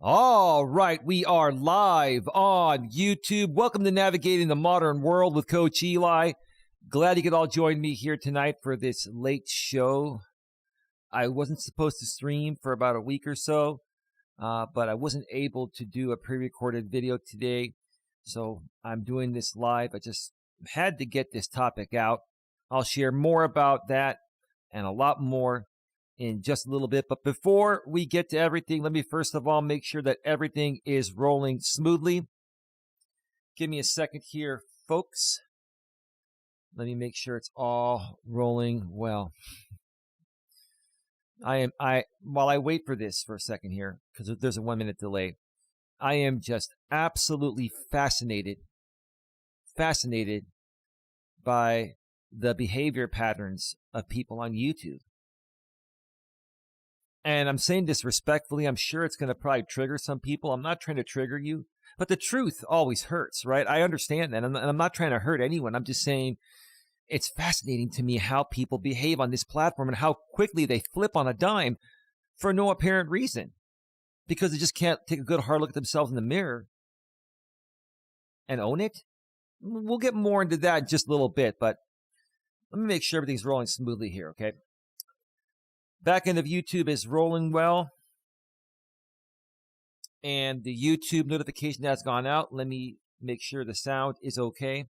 All right, we are live on YouTube. Welcome to Navigating the Modern World with Coach Eli. Glad you could all join me here tonight for this late show. I wasn't supposed to stream for about a week or so, but I wasn't able to do a pre-recorded video today, so I'm doing this live. I just had to get this topic out. I'll share more about that and a lot more in just a little bit. But before we get to everything, let me first of all make sure that everything is rolling smoothly. Give me a second here, folks. Let me make sure it's all rolling well. While I wait for this for a second here, because there's a 1 minute delay, I am just absolutely fascinated by the behavior patterns of people on YouTube. And I'm saying this respectfully. I'm sure it's going to probably trigger some people. I'm not trying to trigger you, but the truth always hurts, right? I understand that. And I'm not trying to hurt anyone. I'm just saying it's fascinating to me how people behave on this platform and how quickly they flip on a dime for no apparent reason, because they just can't take a good hard look at themselves in the mirror and own it. We'll get more into that in just a little bit, but let me make sure everything's rolling smoothly here, okay? Back end of YouTube is rolling well, and the YouTube notification has gone out. Let me make sure the sound is okay.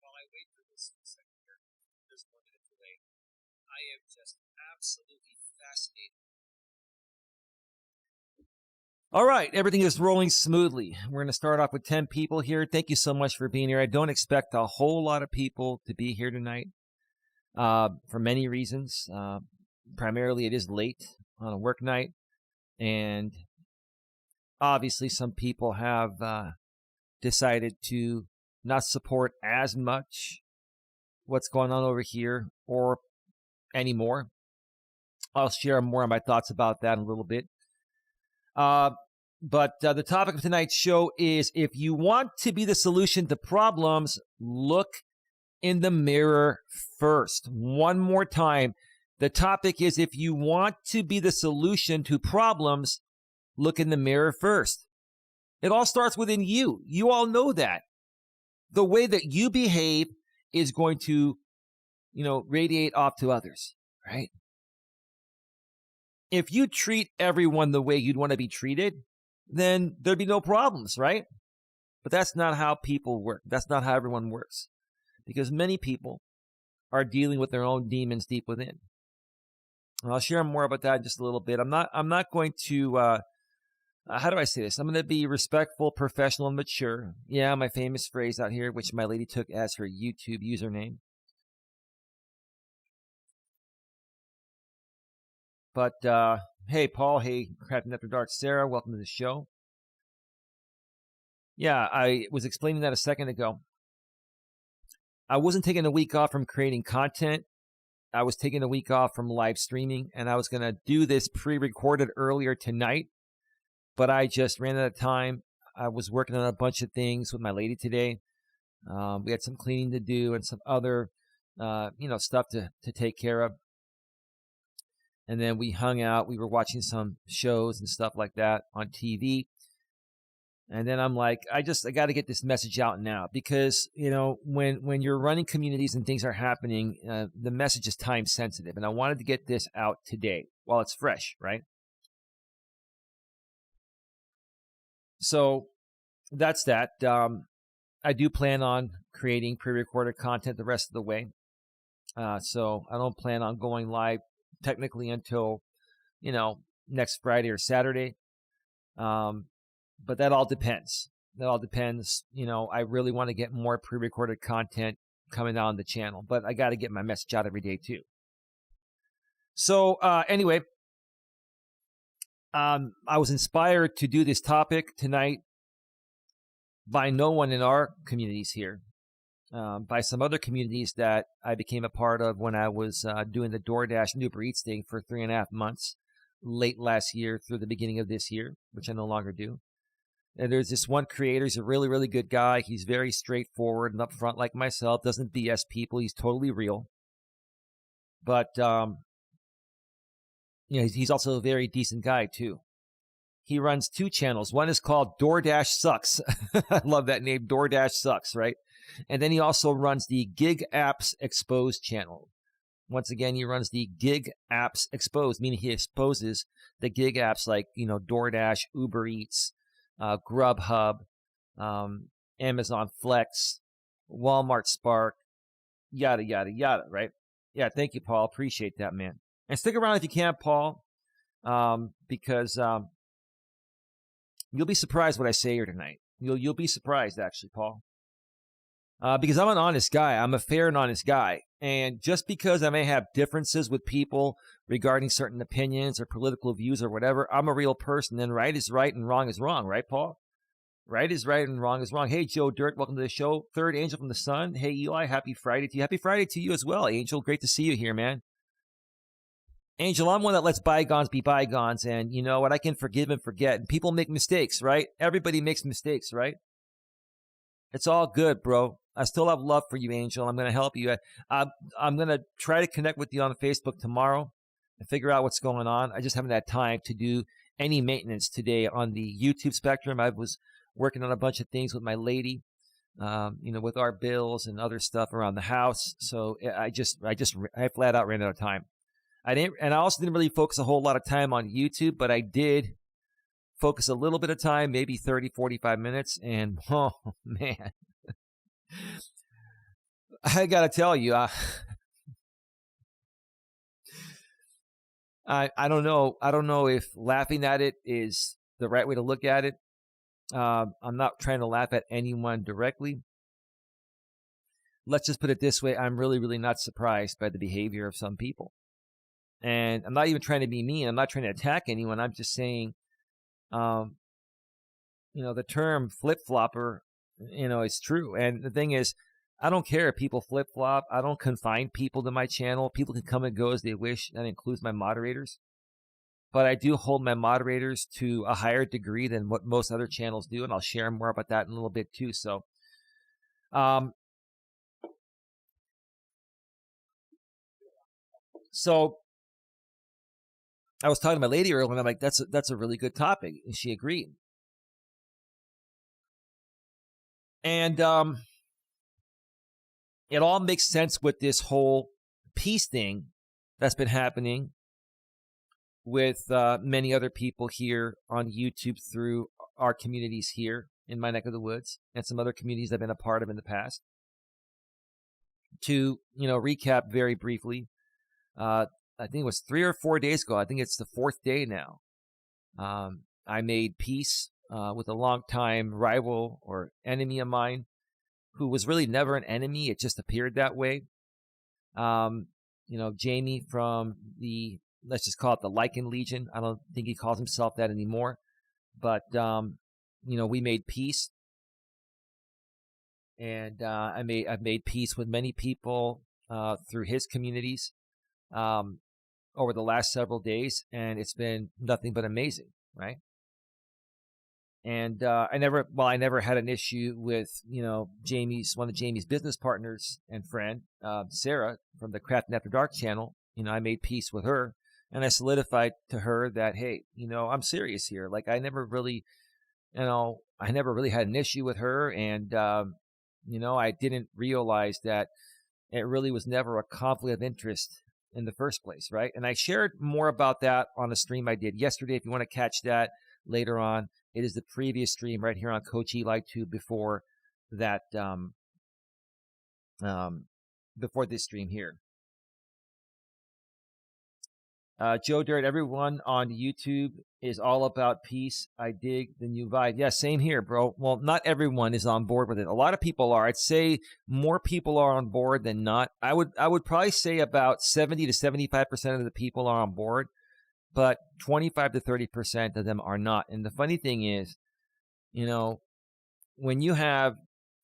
While I wait for this second here, there's 1 minute delay. I am just absolutely fascinated. All right, everything is rolling smoothly. We're going to start off with 10 people here. Thank you so much for being here. I don't expect a whole lot of people to be here tonight. For many reasons. Primarily, it is late on a work night, and obviously some people have decided to not support as much what's going on over here or anymore. I'll share more of my thoughts about that in a little bit. But the topic of tonight's show is, if you want to be the solution to problems, look in the mirror first. One more time. The topic is, if you want to be the solution to problems, look in the mirror first. It all starts within you. You all know that. The way that you behave is going to, radiate off to others, right? If you treat everyone the way you'd want to be treated, then there'd be no problems, right? But that's not how people work. That's not how everyone works. Because many people are dealing with their own demons deep within. And I'll share more about that in just a little bit. I'm not going to, how do I say this? I'm going to be respectful, professional, and mature. Yeah, my famous phrase out here, which my lady took as her YouTube username. But, hey, Paul. Hey, Crafting After Dark Sarah. Welcome to the show. Yeah, I was explaining that a second ago. I wasn't taking a week off from creating content. I was taking a week off from live streaming, and I was going to do this pre-recorded earlier tonight, but I just ran out of time. I was working on a bunch of things with my lady today. We had some cleaning to do and some other, stuff to take care of. And then we hung out. We were watching some shows and stuff like that on TV. And then I'm like, I got to get this message out now, because, when you're running communities and things are happening, the message is time sensitive. And I wanted to get this out today while it's fresh, right? So that's that. I do plan on creating pre-recorded content the rest of the way. So I don't plan on going live technically until, next Friday or Saturday. But that all depends. I really want to get more pre-recorded content coming out on the channel, but I got to get my message out every day too. So anyway, I was inspired to do this topic tonight by no one in our communities here, by some other communities that I became a part of when I was doing the DoorDash and Uber Eats thing for 3.5 months, late last year through the beginning of this year, which I no longer do. And there's this one creator. He's a really, really good guy. He's very straightforward and upfront like myself. Doesn't BS people. He's totally real. But he's also a very decent guy too. He runs 2 channels. One is called DoorDash Sucks. I love that name, DoorDash Sucks, right? And then he also runs the Gig Apps Exposed channel. Once again, he runs the Gig Apps Exposed, meaning he exposes the gig apps like, DoorDash, Uber Eats, Grubhub, Amazon Flex, Walmart Spark, yada, yada, yada, right? Yeah, thank you, Paul. Appreciate that, man. And stick around if you can, Paul, because you'll be surprised what I say here tonight. You'll be surprised, actually, Paul. Because I'm an honest guy. I'm a fair and honest guy. And just because I may have differences with people regarding certain opinions or political views or whatever, I'm a real person. And right is right and wrong is wrong, right, Paul? Right is right and wrong is wrong. Hey, Joe Dirt, welcome to the show. Third Angel from the Sun. Hey, Eli, happy Friday to you. Happy Friday to you as well, Angel. Great to see you here, man. Angel, I'm one that lets bygones be bygones. And you know what? I can forgive and forget. And people make mistakes, right? Everybody makes mistakes, right? It's all good, bro. I still have love for you, Angel. I'm going to help you. I'm going to try to connect with you on Facebook tomorrow and figure out what's going on. I just haven't had time to do any maintenance today on the YouTube spectrum. I was working on a bunch of things with my lady, with our bills and other stuff around the house. So I flat out ran out of time. I also didn't really focus a whole lot of time on YouTube, but I did focus a little bit of time, maybe 30, 45 minutes. And, oh, man, I got to tell you, I don't know. I don't know if laughing at it is the right way to look at it. I'm not trying to laugh at anyone directly. Let's just put it this way. I'm really, really not surprised by the behavior of some people. And I'm not even trying to be mean. I'm not trying to attack anyone. I'm just saying, the term flip-flopper, is true. And the thing is, I don't care if people flip-flop. I don't confine people to my channel. People can come and go as they wish. That includes my moderators. But I do hold my moderators to a higher degree than what most other channels do. And I'll share more about that in a little bit too. So, I was talking to my lady earlier, and I'm like, that's a really good topic. And she agreed. And it all makes sense with this whole peace thing that's been happening with many other people here on YouTube through our communities here in my neck of the woods and some other communities I've been a part of in the past. To, recap very briefly, I think it was 3 or 4 days ago. I think it's the 4th day now. I made peace with a longtime rival or enemy of mine who was really never an enemy. It just appeared that way. Jamie from let's just call it the Lycan Legion. I don't think he calls himself that anymore. But, we made peace. And I've made peace with many people through his communities over the last several days, and it's been nothing but amazing, right? And I never had an issue with one of Jamie's business partners and friend, Sarah from the Crafting After Dark channel. I made peace with her, and I solidified to her that, hey, I'm serious here. Like I never really had an issue with her, and I didn't realize that it really was never a conflict of interest in the first place, right? And I shared more about that on a stream I did yesterday. If you want to catch that later on, it is the previous stream right here on Coach Eli 2 before that, before this stream here. Joe Dirt, everyone on YouTube is all about peace. I dig the new vibe. Yeah, same here, bro. Well, not everyone is on board with it. A lot of people are. I'd say more people are on board than not. I would probably say about 70 to 75% of the people are on board, but 25 to 30% of them are not. And the funny thing is, when you have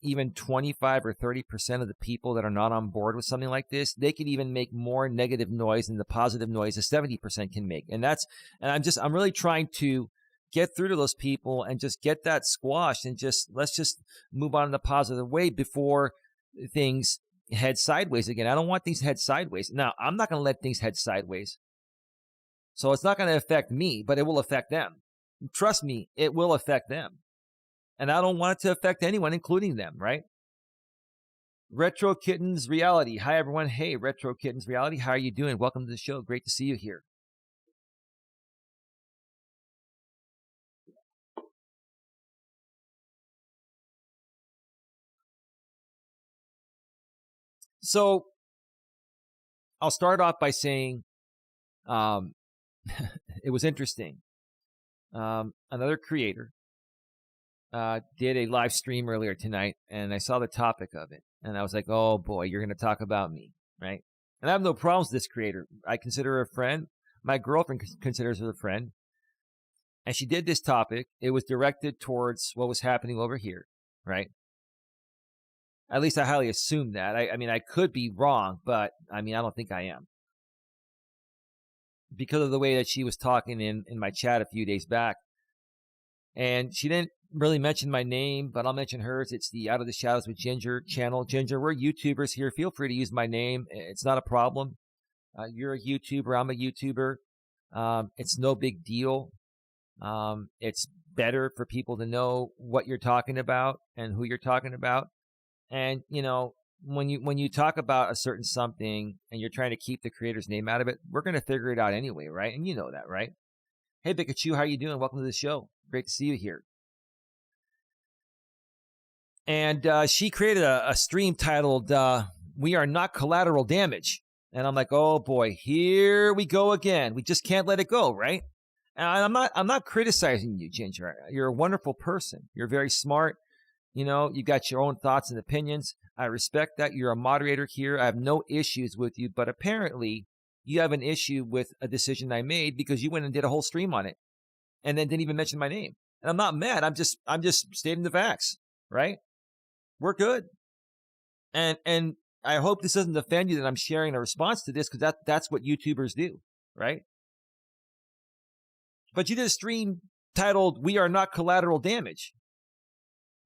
even 25 or 30% of the people that are not on board with something like this, they can even make more negative noise than the positive noise the 70% can make. And I'm really trying to get through to those people and just get that squashed and let's just move on in a positive way before things head sideways again. I don't want things to head sideways. Now, I'm not going to let things head sideways. So it's not going to affect me, but it will affect them. Trust me, it will affect them. And I don't want it to affect anyone, including them, right? Retro Kittens Reality. Hi, everyone. Hey, Retro Kittens Reality. How are you doing? Welcome to the show. Great to see you here. So I'll start off by saying it was interesting. Another creator did a live stream earlier tonight, and I saw the topic of it, and I was like, oh boy, you're going to talk about me, right? And I have no problems with this creator. I consider her a friend. My girlfriend considers her a friend. And she did this topic. It was directed towards what was happening over here, right? At least I highly assume that. I mean, I could be wrong, but I mean, I don't think I am. Because of the way that she was talking in my chat a few days back. And she didn't really mention my name, but I'll mention hers. It's the Out of the Shadows with Ginger channel. Ginger, we're YouTubers here. Feel free to use my name. It's not a problem. You're a YouTuber. I'm a YouTuber. It's no big deal. It's better for people to know what you're talking about and who you're talking about. And, you know, when you talk about a certain something and you're trying to keep the creator's name out of it, we're going to figure it out anyway, right? And you know that, right? Hey, Pikachu, how you doing? Welcome to the show. Great to see you here. And she created a stream titled, We Are Not Collateral Damage. And I'm like, oh boy, here we go again. We just can't let it go, right? And I'm not criticizing you, Ginger. You're a wonderful person. You're very smart. You know, you got your own thoughts and opinions. I respect that. You're a moderator here. I have no issues with you, but apparently you have an issue with a decision I made because you went and did a whole stream on it and then didn't even mention my name. And I'm not mad. I'm just stating the facts, right? We're good. And I hope this doesn't offend you that I'm sharing a response to this because that's what YouTubers do, right? But you did a stream titled "We Are Not Collateral Damage."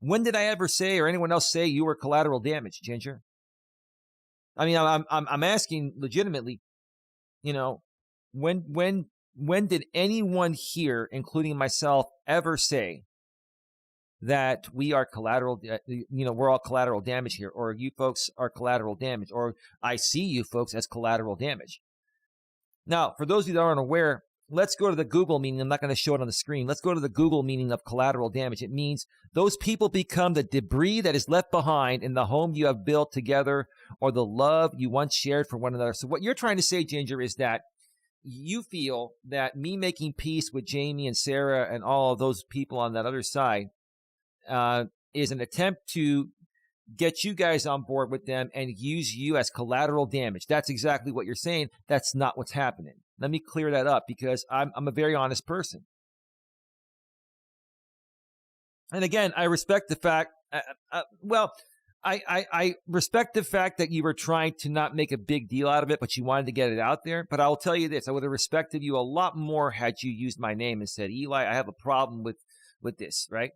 When did I ever say or anyone else say you were collateral damage, Ginger? I mean, I'm asking legitimately. You know, when did anyone here, including myself, ever say that we are collateral? You know, we're all collateral damage here, or you folks are collateral damage, or I see you folks as collateral damage. Now, for those of you that aren't aware, let's go to the Google meaning. I'm not going to show it on the screen. Let's go to the Google meaning of collateral damage. It means those people become the debris that is left behind in the home you have built together or the love you once shared for one another. So what you're trying to say, Ginger, is that you feel that me making peace with Jamie and Sarah and all of those people on that other side is an attempt to get you guys on board with them and use you as collateral damage. That's exactly what you're saying. That's not what's happening. Let me clear that up because I'm a very honest person. And again, I respect the fact, I respect the fact that you were trying to not make a big deal out of it, but you wanted to get it out there. But I'll tell you this, I would have respected you a lot more had you used my name and said, Eli, I have a problem with this, right?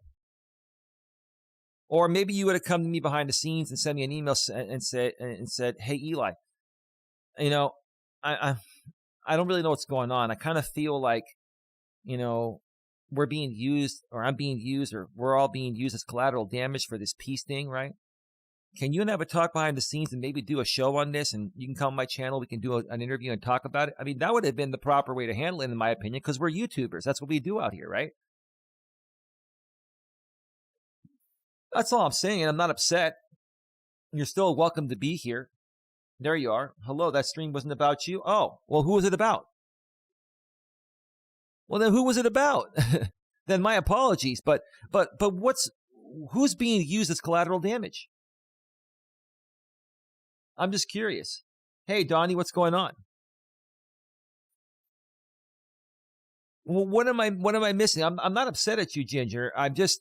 Or maybe you would have come to me behind the scenes and sent me an email and said, hey, Eli, you know, I don't really know what's going on. I kind of feel like, you know, we're being used or I'm being used or we're all being used as collateral damage for this peace thing, right? Can you and I have a talk behind the scenes and maybe do a show on this and you can come on my channel, we can do an interview and talk about it? I mean, that would have been the proper way to handle it in my opinion because we're YouTubers. That's what we do out here, right? That's all I'm saying. I'm not upset. You're still welcome to be here. There you are. Hello, that stream wasn't about you. Oh, well, who was it about? Well, then who was it about? Then my apologies. But who's being used as collateral damage? I'm just curious. Hey, Donnie, what's going on? Well, what am I missing? I'm not upset at you, Ginger. I'm just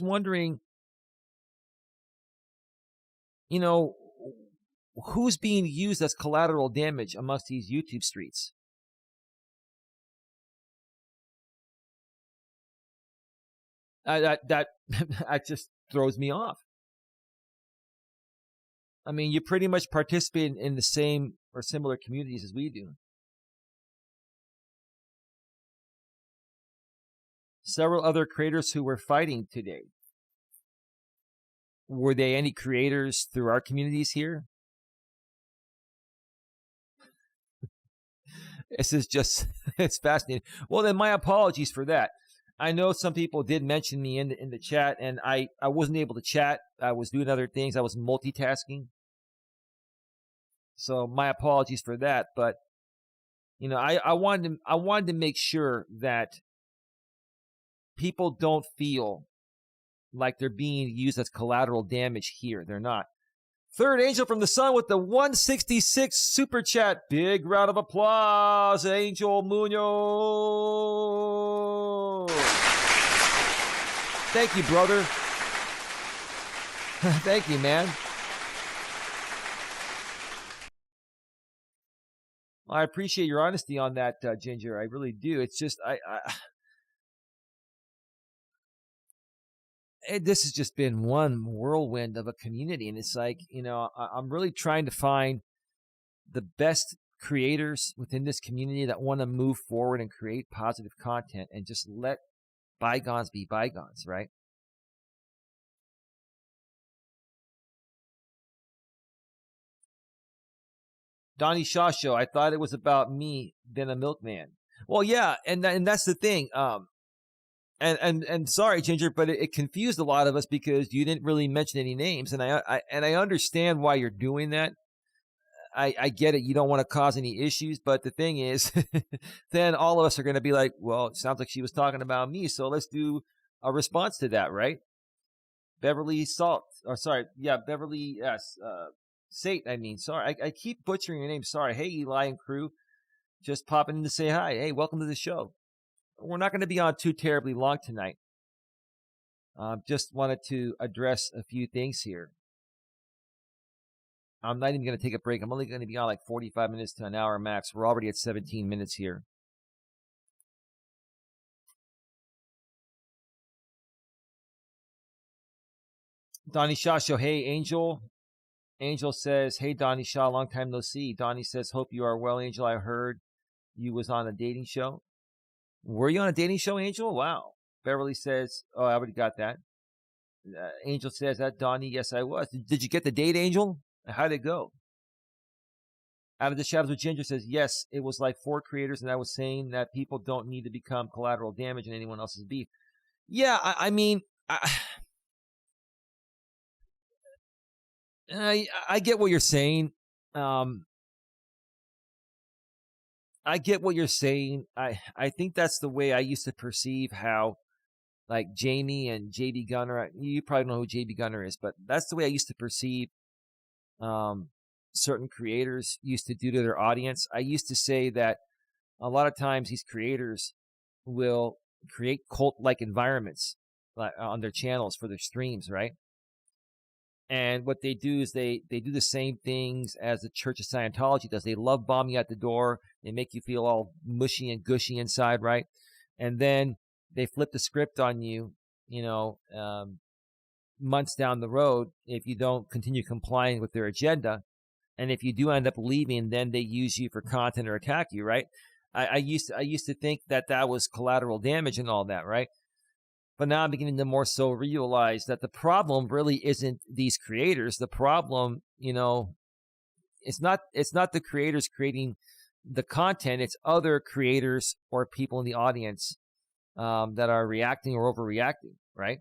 wondering, you know, who's being used as collateral damage amongst these YouTube streets? That just throws me off. I mean, you pretty much participate in the same or similar communities as we do. several other creators who were fighting today. Were they any creators through our communities here? This is just, it's fascinating. Well, then my apologies for that. I know some people did mention me in the chat, and I wasn't able to chat. I was doing other things. I was multitasking. So my apologies for that. But, you know, I wanted to make sure that people don't feel like they're being used as collateral damage here. They're not. Third Angel from the Sun with the 166 super chat. Big round of applause, Angel Munoz. Thank you, brother. Thank you, man. I appreciate your honesty on that, Ginger. I really do. It's just, this has just been one whirlwind of a community. And it's like, you know, I'm really trying to find the best creators within this community that want to move forward and create positive content and just let bygones be bygones, right? Donnie Shaw Show, I thought it was about me, then a milkman. Well, yeah, and that's the thing. And sorry, Ginger, but it confused a lot of us because you didn't really mention any names, and I understand why you're doing that. I get it. You don't want to cause any issues, but the thing is, then all of us are going to be like, well, it sounds like she was talking about me, so let's do a response to that, right? Beverly Sate, sorry. I keep butchering your name. Sorry. Hey, Eli and crew. Just popping in to say hi. Hey, welcome to the show. We're not going to be on too terribly long tonight. Just wanted to address a few things here. I'm not even going to take a break. I'm only going to be on like 45 minutes to an hour max. We're already at 17 minutes here. Donnie Shaw Show. Hey, Angel. Angel says, hey, Donnie Shaw, long time no see. Donnie says, hope you are well, Angel. I heard you was on a dating show. Were you on a dating show, Angel? Wow. Beverly says, oh, I already got that. Angel says, that Donnie, yes, I was. Did you get the date, Angel? How'd it go? Out of the Shadows with Ginger says, yes, it was like 4 creators, and I was saying that people don't need to become collateral damage in anyone else's beef. Yeah, I get what you're saying. I get what you're saying. I think that's the way I used to perceive how, like, Jamie and JB Gunner, you probably know who JB Gunner is, but that's the way I used to perceive certain creators used to do to their audience. I used to say that a lot of times these creators will create cult-like environments on their channels for their streams, right? And what they do is they do the same things as the Church of Scientology does. They love bomb you at the door. They make you feel all mushy and gushy inside, right? And then they flip the script on you, months down the road if you don't continue complying with their agenda. And if you do end up leaving, then they use you for content or attack you, right? I used to think that was collateral damage and all that, right? But now I'm beginning to more so realize that the problem really isn't these creators. The problem, it's not the creators creating the content. It's other creators or people in the audience that are reacting or overreacting, right?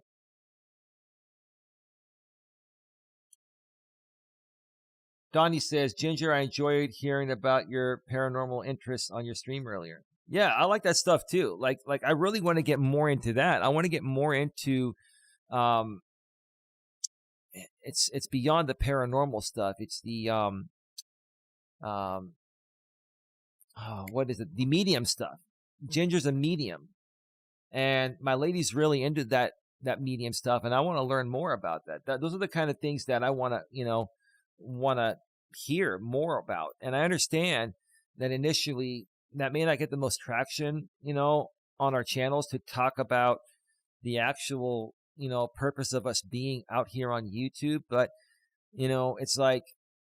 Donnie says, Ginger, I enjoyed hearing about your paranormal interests on your stream earlier. Yeah, I like that stuff too. Like I really want to get more into that. I want to get more into it's beyond the paranormal stuff. It's the what is it? The medium stuff. Ginger's a medium. And my lady's really into that medium stuff, and I want to learn more about that. Those are the kind of things that I want to hear more about. And I understand that initially that may not get the most traction, on our channels to talk about the actual, purpose of us being out here on YouTube. But, it's like,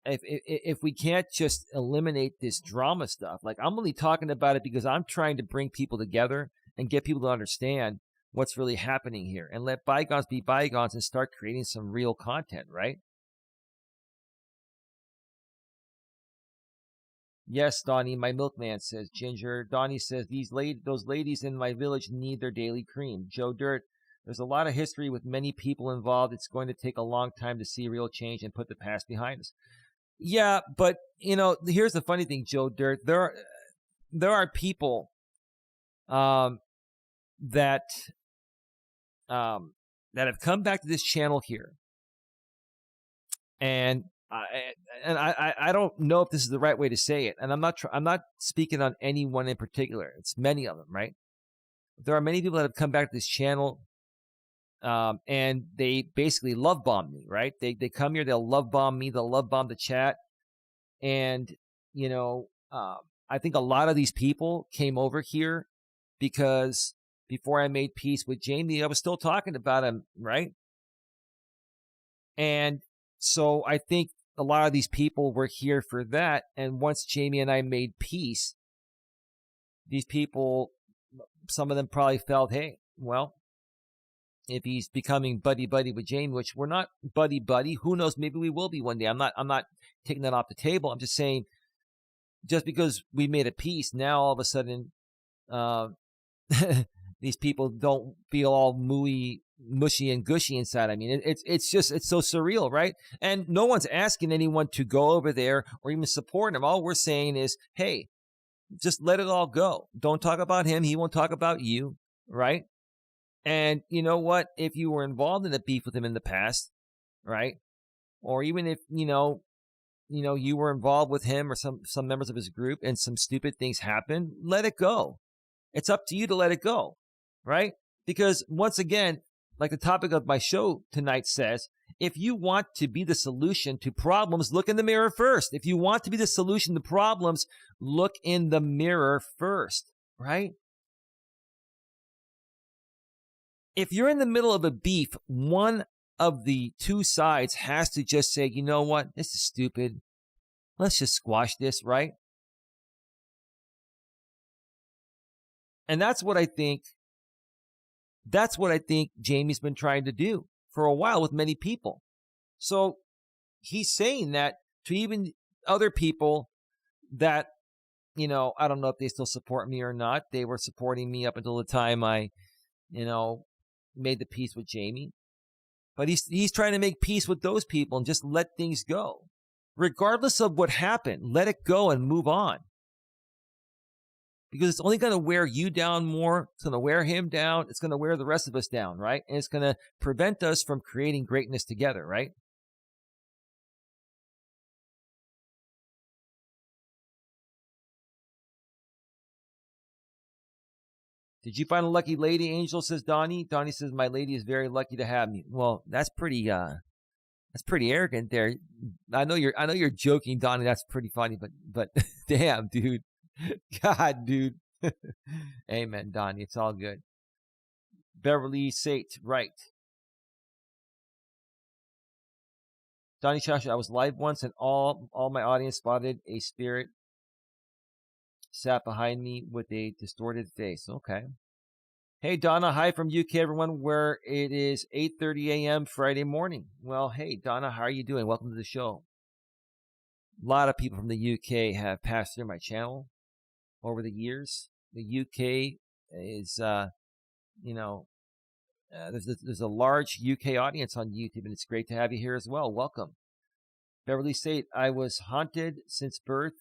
if we can't just eliminate this drama stuff, like I'm only talking about it because I'm trying to bring people together and get people to understand what's really happening here and let bygones be bygones and start creating some real content, right? Yes, Donnie, my milkman, says Ginger. Donnie says, those ladies in my village need their daily cream. Joe Dirt, there's a lot of history with many people involved. It's going to take a long time to see real change and put the past behind us. Yeah, but, here's the funny thing, Joe Dirt. There are people that have come back to this channel here. And I don't know if this is the right way to say it, and I'm not speaking on anyone in particular. It's many of them, right? There are many people that have come back to this channel, and they basically love bomb me, right? They come here, they'll love bomb me, they'll love bomb the chat, and I think a lot of these people came over here because before I made peace with Jamie, I was still talking about him, right? And so I think a lot of these people were here for that. And once Jamie and I made peace, these people, some of them probably felt, hey, well, if he's becoming buddy-buddy with Jamie, which we're not buddy-buddy, who knows, maybe we will be one day. I'm not taking that off the table. I'm just saying, just because we made a peace, now all of a sudden, these people don't feel all mushy and gushy inside. I mean, it's so surreal, right? And no one's asking anyone to go over there or even support him. All we're saying is, hey, just let it all go. Don't talk about him. He won't talk about you, right? And you know what? If you were involved in a beef with him in the past, right? Or even if, you were involved with him or some members of his group and some stupid things happened, let it go. It's up to you to let it go, right? Because once again, like the topic of my show tonight says, if you want to be the solution to problems, look in the mirror first. If you want to be the solution to problems, look in the mirror first, right? If you're in the middle of a beef, one of the two sides has to just say, you know what, this is stupid. Let's just squash this, right? And that's what I think Jamie's been trying to do for a while with many people. So he's saying that to even other people that, I don't know if they still support me or not. They were supporting me up until the time I, made the peace with Jamie. But he's trying to make peace with those people and just let things go. Regardless of what happened, let it go and move on. Because it's only going to wear you down more. It's going to wear him down. It's going to wear the rest of us down, right? And it's going to prevent us from creating greatness together, right? Did you find a lucky lady, Angel, says Donnie. Donnie says, my lady is very lucky to have me. Well, that's pretty arrogant there. I know you're joking, Donnie. That's pretty funny, but damn, dude. God, dude. Amen, Donnie. It's all good. Beverly Sate, right. Donnie Shasha, I was live once and all my audience spotted a spirit sat behind me with a distorted face. Okay. Hey, Donna. Hi from UK, everyone, where it is 8:30 a.m. Friday morning. Well, hey, Donna, how are you doing? Welcome to the show. A lot of people from the UK have passed through my channel over the years. The UK is, there's a large UK audience on YouTube, and it's great to have you here as well. Welcome. Beverly State, I was haunted since birth,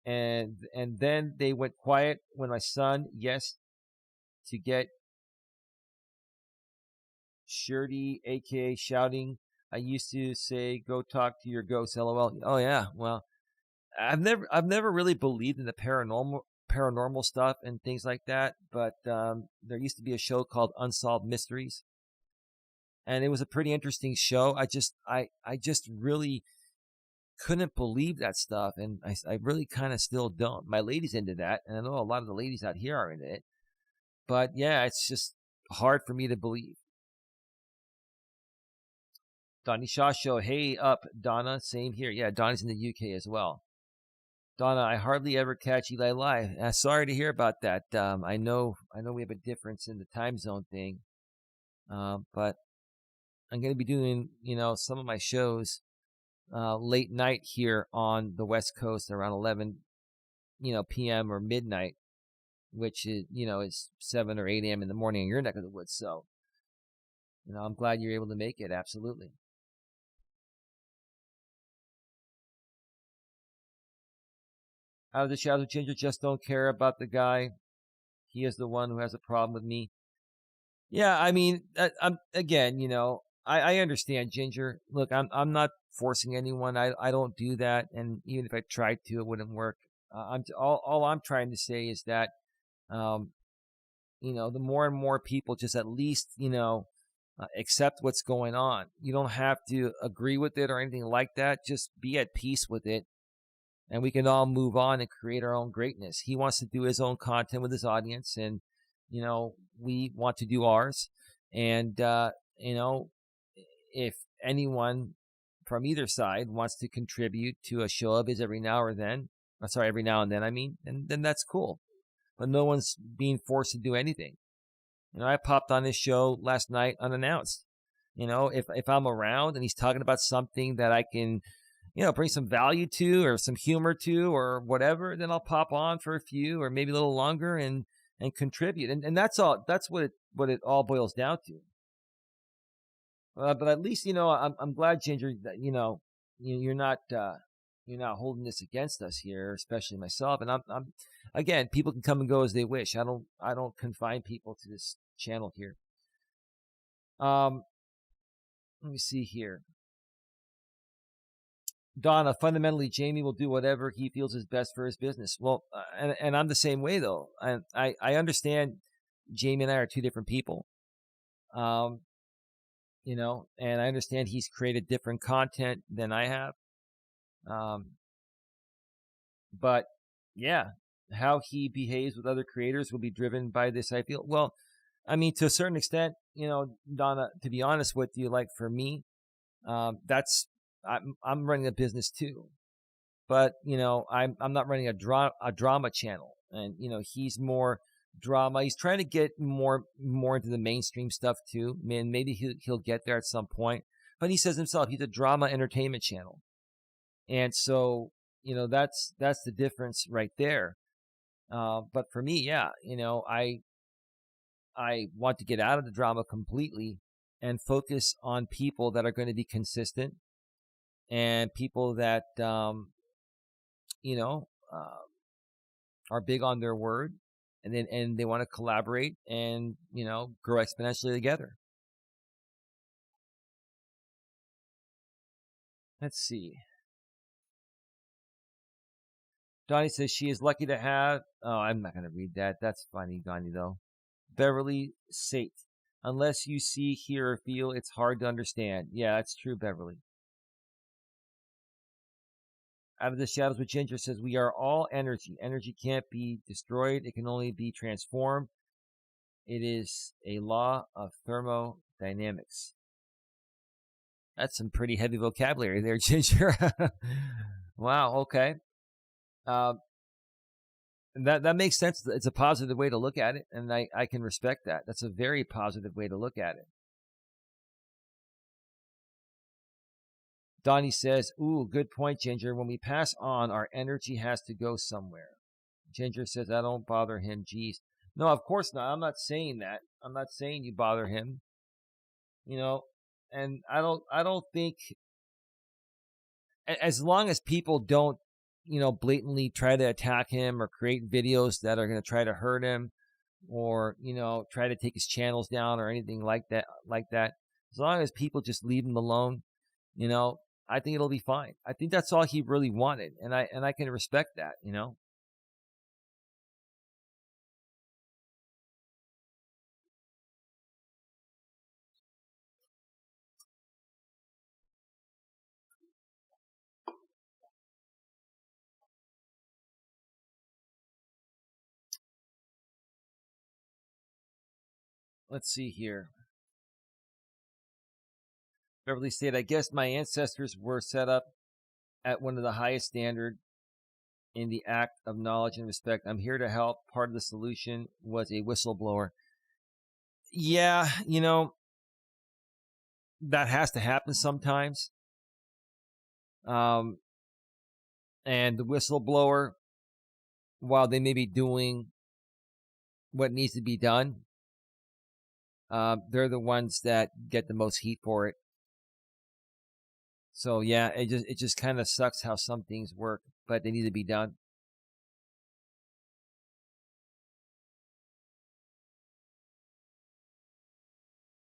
and then they went quiet when my son, yes, to get shirty, aka shouting. I used to say, "Go talk to your ghost." LOL. Oh yeah, well, I've never really believed in the paranormal stuff and things like that, but there used to be a show called Unsolved Mysteries, and it was a pretty interesting show. I just really couldn't believe that stuff, and I really kind of still don't. My lady's into that, and I know a lot of the ladies out here are into it, but yeah, it's just hard for me to believe. Donnie Shaw Show, hey up, Donna. Same here. Yeah, Donnie's in the UK as well. Donna, I hardly ever catch Eli live. Sorry to hear about that. I know we have a difference in the time zone thing. But I'm going to be doing, some of my shows late night here on the West Coast around 11, p.m. or midnight, which is 7 or 8 a.m. in the morning in your neck of the woods. So, I'm glad you're able to make it. Absolutely. Out of the shadows of Ginger, just don't care about the guy. He is the one who has a problem with me. Yeah, I mean, I'm again, I understand, Ginger. Look, I'm not forcing anyone. I don't do that, and even if I tried to, it wouldn't work. All I'm trying to say is that, the more and more people just at least, accept what's going on. You don't have to agree with it or anything like that. Just be at peace with it, and we can all move on and create our own greatness. He wants to do his own content with his audience, and we want to do ours. And if anyone from either side wants to contribute to a show of his every now and then, I mean, and then that's cool. But no one's being forced to do anything. I popped on this show last night unannounced. If I'm around and he's talking about something that I can, bring some value to or some humor to or whatever, then I'll pop on for a few or maybe a little longer and contribute. And that's all. That's what it all boils down to. But at least, I'm glad, Ginger, that, you're not holding this against us here, especially myself. And I'm again, people can come and go as they wish. I don't confine people to this channel here. Let me see here. Donna, fundamentally, Jamie will do whatever he feels is best for his business. Well, and I'm the same way, though. I understand Jamie and I are two different people. And I understand he's created different content than I have. But yeah, how he behaves with other creators will be driven by this, I feel. Well, I mean, to a certain extent, Donna, to be honest with you, like for me, I'm running a business too, but I'm not running a drama channel, and he's more drama. He's trying to get more into the mainstream stuff too. Man, maybe he'll get there at some point. But he says himself, he's a drama entertainment channel, and so that's the difference right there. But for me, yeah, I want to get out of the drama completely and focus on people that are going to be consistent and people that are big on their word, and they want to collaborate and grow exponentially together. Let's see. Donnie says she is lucky to have. Oh, I'm not going to read that. That's funny, Donnie, though. Beverly Sate. Unless you see, hear, or feel, it's hard to understand. Yeah, that's true, Beverly. Out of the Shadows with Ginger says, we are all energy. Energy can't be destroyed. It can only be transformed. It is a law of thermodynamics. That's some pretty heavy vocabulary there, Ginger. Wow, okay. That makes sense. It's a positive way to look at it, and I can respect that. That's a very positive way to look at it. Donnie says, ooh, good point, Ginger. When we pass on, our energy has to go somewhere. Ginger says, I don't bother him. Geez. No, of course not. I'm not saying that. I'm not saying you bother him. And I don't think, as long as people don't, blatantly try to attack him or create videos that are going to try to hurt him or, try to take his channels down or anything like that. As long as people just leave him alone, I think it'll be fine. I think that's all he really wanted. And I can respect that, Let's see here. Beverly State, I guess my ancestors were set up at one of the highest standard in the act of knowledge and respect. I'm here to help. Part of the solution was a whistleblower. Yeah, that has to happen sometimes. And the whistleblower, while they may be doing what needs to be done, they're the ones that get the most heat for it. So yeah, it just kind of sucks how some things work, but they need to be done.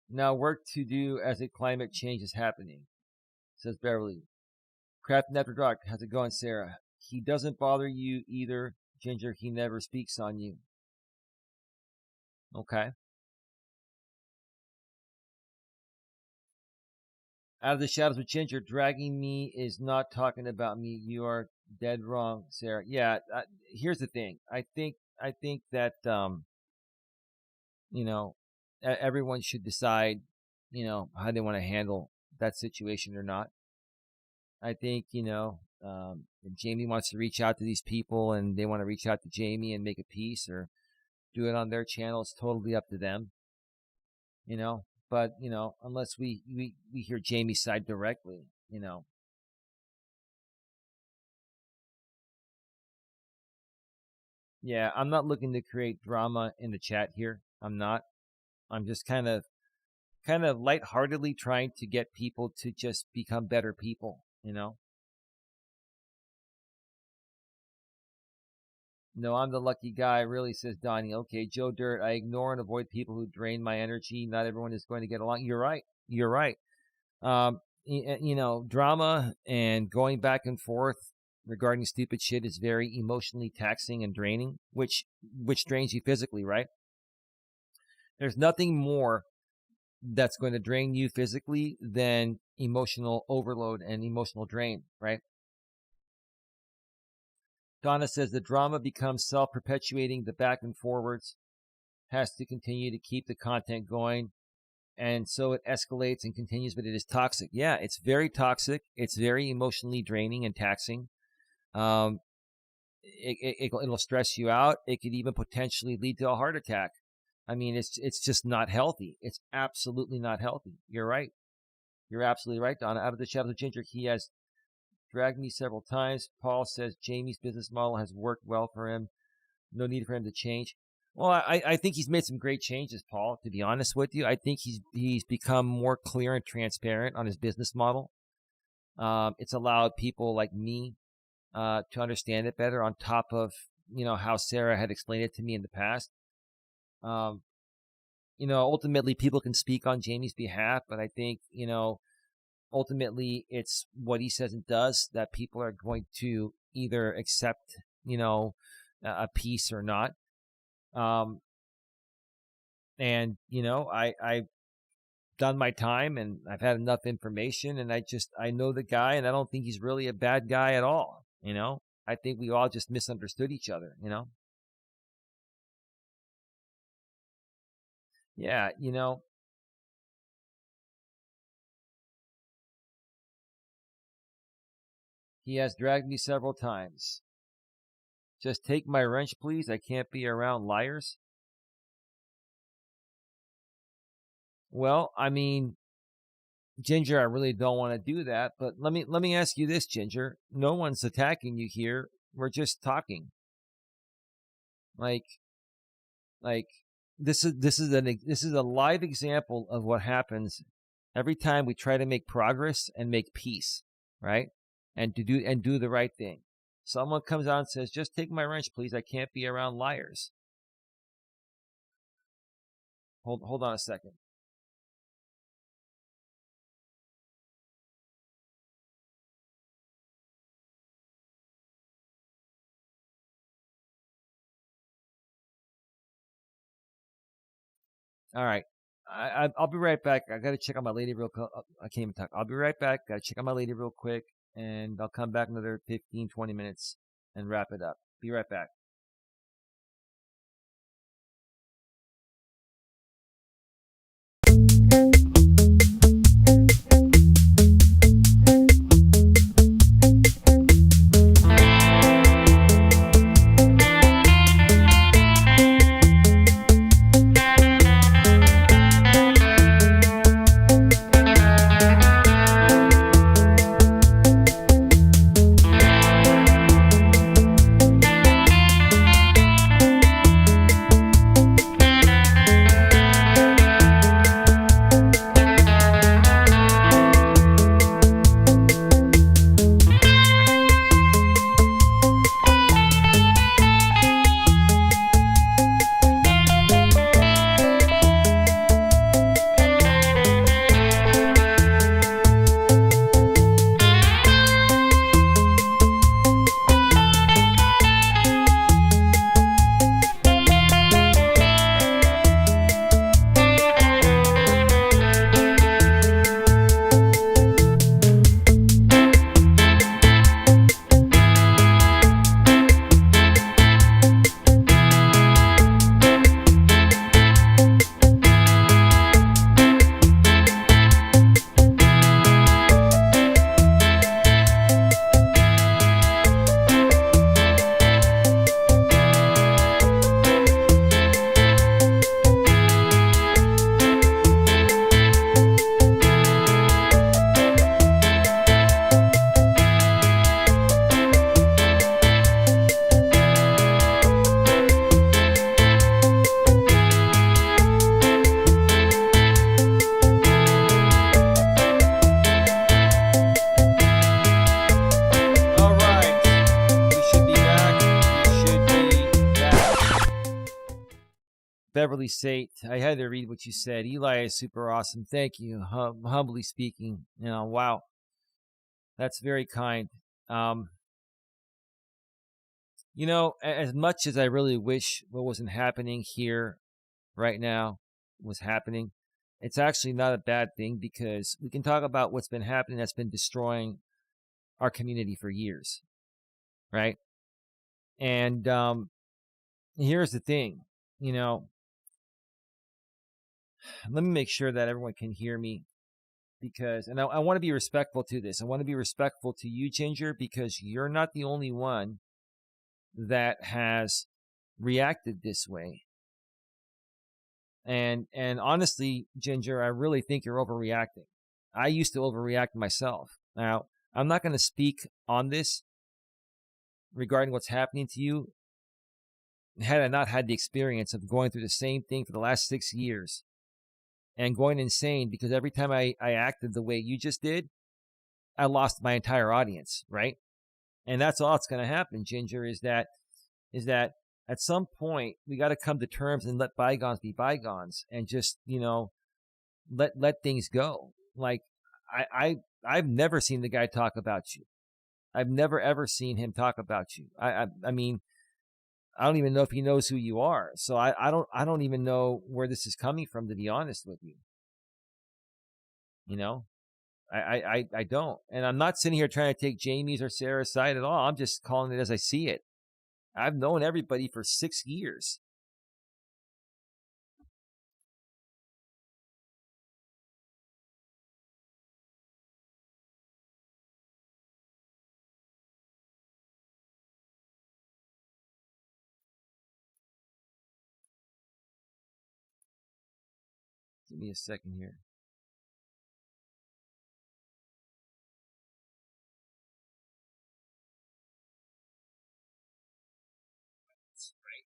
Now work to do as a climate change is happening, says Beverly. Craft After Dark, how's it going, Sarah? He doesn't bother you either, Ginger. He never speaks on you. Okay. Out of the Shadows with Ginger, dragging me is not talking about me. You are dead wrong, Sarah. Yeah, here's the thing. I think that everyone should decide, how they want to handle that situation or not. I think, if Jamie wants to reach out to these people and they want to reach out to Jamie and make a piece or do it on their channel, it's totally up to them. But, unless we hear Jamie's side directly, Yeah, I'm not looking to create drama in the chat here. I'm not. I'm just kind of lightheartedly trying to get people to just become better people, No, I'm the lucky guy, really, says Donnie. Okay, Joe Dirt, I ignore and avoid people who drain my energy. Not everyone is going to get along. You're right. Drama and going back and forth regarding stupid shit is very emotionally taxing and draining, which drains you physically, right? There's nothing more that's going to drain you physically than emotional overload and emotional drain, right? Donna says the drama becomes self-perpetuating. The back and forwards has to continue to keep the content going. And so it escalates and continues, but it is toxic. Yeah, it's very toxic. It's very emotionally draining and taxing. It'll stress you out. It could even potentially lead to a heart attack. I mean, it's just not healthy. It's absolutely not healthy. You're right. You're absolutely right, Donna. Out of the Shadows of Ginger, he has dragged me several times. Paul says Jamie's business model has worked well for him. No need for him to change. Well, I think he's made some great changes, Paul, to be honest with you. I think he's become more clear and transparent on his business model. It's allowed people like me to understand it better, on top of, how Sarah had explained it to me in the past. Ultimately people can speak on Jamie's behalf, but I think, ultimately it's what he says and does that people are going to either accept, a piece or not. I've done my time and I've had enough information, and I know the guy, and I don't think he's really a bad guy at all. I think we all just misunderstood each other, Yeah, he has dragged me several times. Just take my wrench, please. I can't be around liars. Well, I mean, Ginger, I really don't want to do that, but let me ask you this, Ginger. No one's attacking you here. We're just talking. Like this is a live example of what happens every time we try to make progress and make peace, right? And do the right thing. Someone comes out and says, "Just take my wrench, please. I can't be around liars." Hold on a second. All right. I'll be right back. I got to check on my lady real quick. I can't even talk. I'll be right back. Got to check on my lady real quick, and I'll come back another 15, 20 minutes and wrap it up. Be right back. Beverly Sate, I had to read what you said. Eli is super awesome. Thank you. Humbly speaking, wow, that's very kind. As much as I really wish what wasn't happening here right now was happening, it's actually not a bad thing, because we can talk about what's been happening that's been destroying our community for years, right? And here's the thing, let me make sure that everyone can hear me, because, and I want to be respectful to this. I want to be respectful to you, Ginger, because you're not the only one that has reacted this way. And honestly, Ginger, I really think you're overreacting. I used to overreact myself. Now, I'm not going to speak on this regarding what's happening to you, had I not had the experience of going through the same thing for the last 6 years and going insane, because every time I acted the way you just did, I lost my entire audience, right? And that's all that's going to happen, Ginger, is that at some point we got to come to terms and let bygones be bygones, and just, let things go. Like, I've never seen the guy talk about you. I've never ever seen him talk about you. I mean, I don't even know if he knows who you are. So I don't even know where this is coming from, to be honest with you. I don't. And I'm not sitting here trying to take Jamie's or Sarah's side at all. I'm just calling it as I see it. I've known everybody for 6 years. Give me a second here. Right?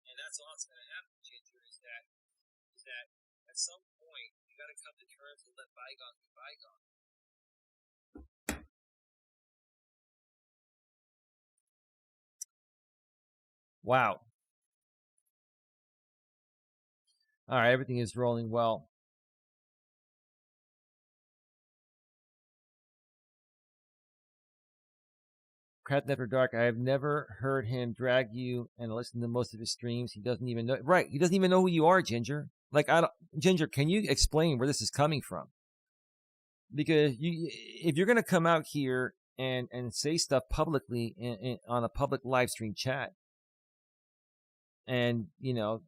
And that's all that's going to happen, Ginger, is that at some point you got to come to terms and let bygones be bygones. Wow. All right, everything is rolling well. Craft Never Dark, I have never heard him drag you and listen to most of his streams. He doesn't even know. Right, he doesn't even know who you are, Ginger. Like, Ginger, can you explain where this is coming from? Because if you're going to come out here and say stuff publicly on a public live stream chat, and you're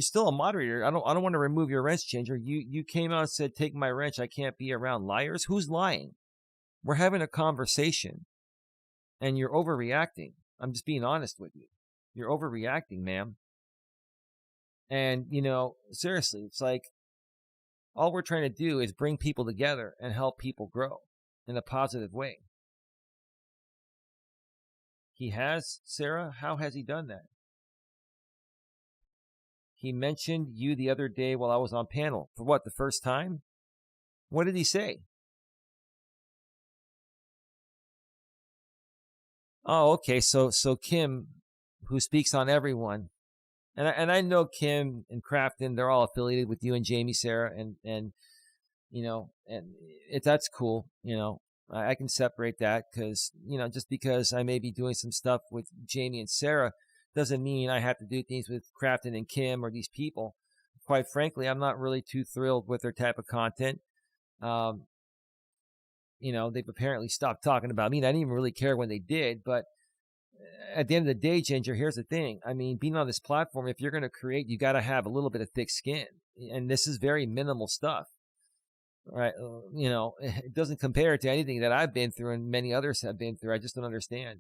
still a moderator. I don't want to remove your wrench, Ginger. You came out and said, "Take my wrench. I can't be around liars." Who's lying? We're having a conversation, and you're overreacting. I'm just being honest with you. You're overreacting, ma'am. And seriously, it's like, all we're trying to do is bring people together and help people grow in a positive way. He has, Sarah? How has he done that? He mentioned you the other day while I was on panel. For what, the first time? What did he say? Oh, okay. So Kim, who speaks on everyone, and I know Kim and Crafton, they're all affiliated with you and Jamie, Sarah, and that's cool. I can separate that, because just because I may be doing some stuff with Jamie and Sarah doesn't mean I have to do things with Crafton and Kim or these people. Quite frankly, I'm not really too thrilled with their type of content. They've apparently stopped talking about me, and I didn't even really care when they did. But at the end of the day, Ginger, here's the thing. I mean, being on this platform, if you're going to create, you got to have a little bit of thick skin. And this is very minimal stuff, right? It doesn't compare to anything that I've been through and many others have been through. I just don't understand.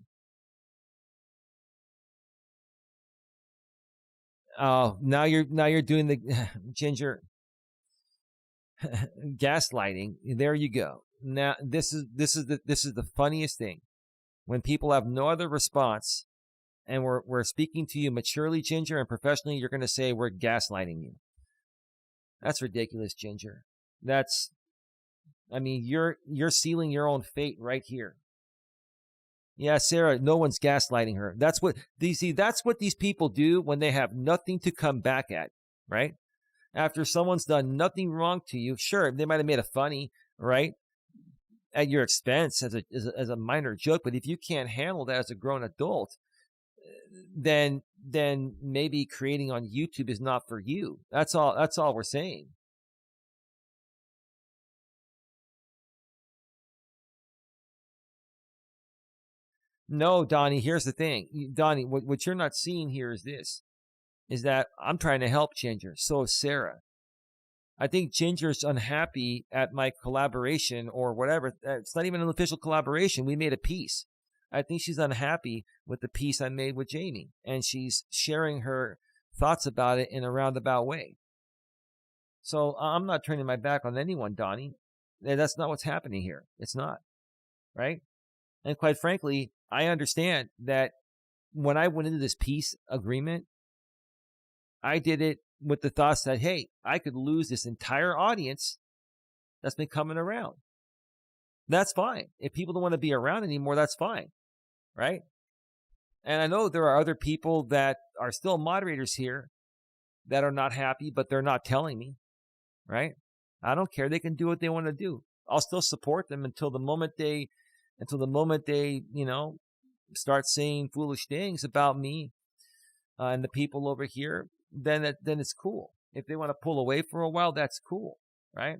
Oh, now you're doing the Ginger gaslighting. There you go. Now this is the funniest thing. When people have no other response, and we're speaking to you maturely, Ginger, and professionally, you're going to say we're gaslighting you. That's ridiculous, Ginger. You're sealing your own fate right here. Yeah, Sarah, no one's gaslighting her. That's what these people do when they have nothing to come back at, right? After someone's done nothing wrong to you, sure, they might have made a funny, right, at your expense as a minor joke, but if you can't handle that as a grown adult, then maybe creating on YouTube is not for you. That's all we're saying. No, Donnie, here's the thing. Donnie, what you're not seeing here is this, is that I'm trying to help Ginger. So is Sarah. I think Ginger's unhappy at my collaboration or whatever. It's not even an official collaboration. We made a piece. I think she's unhappy with the piece I made with Jamie, and she's sharing her thoughts about it in a roundabout way. So I'm not turning my back on anyone, Donnie. That's not what's happening here. It's not, right? And quite frankly, I understand that when I went into this peace agreement, I did it with the thoughts that, hey, I could lose this entire audience that's been coming around. That's fine. If people don't want to be around anymore, that's fine, right? And I know there are other people that are still moderators here that are not happy, but they're not telling me, right? I don't care. They can do what they want to do. I'll still support them until the moment they, start saying foolish things about me and the people over here. Then it's cool. If they want to pull away for a while, that's cool, right?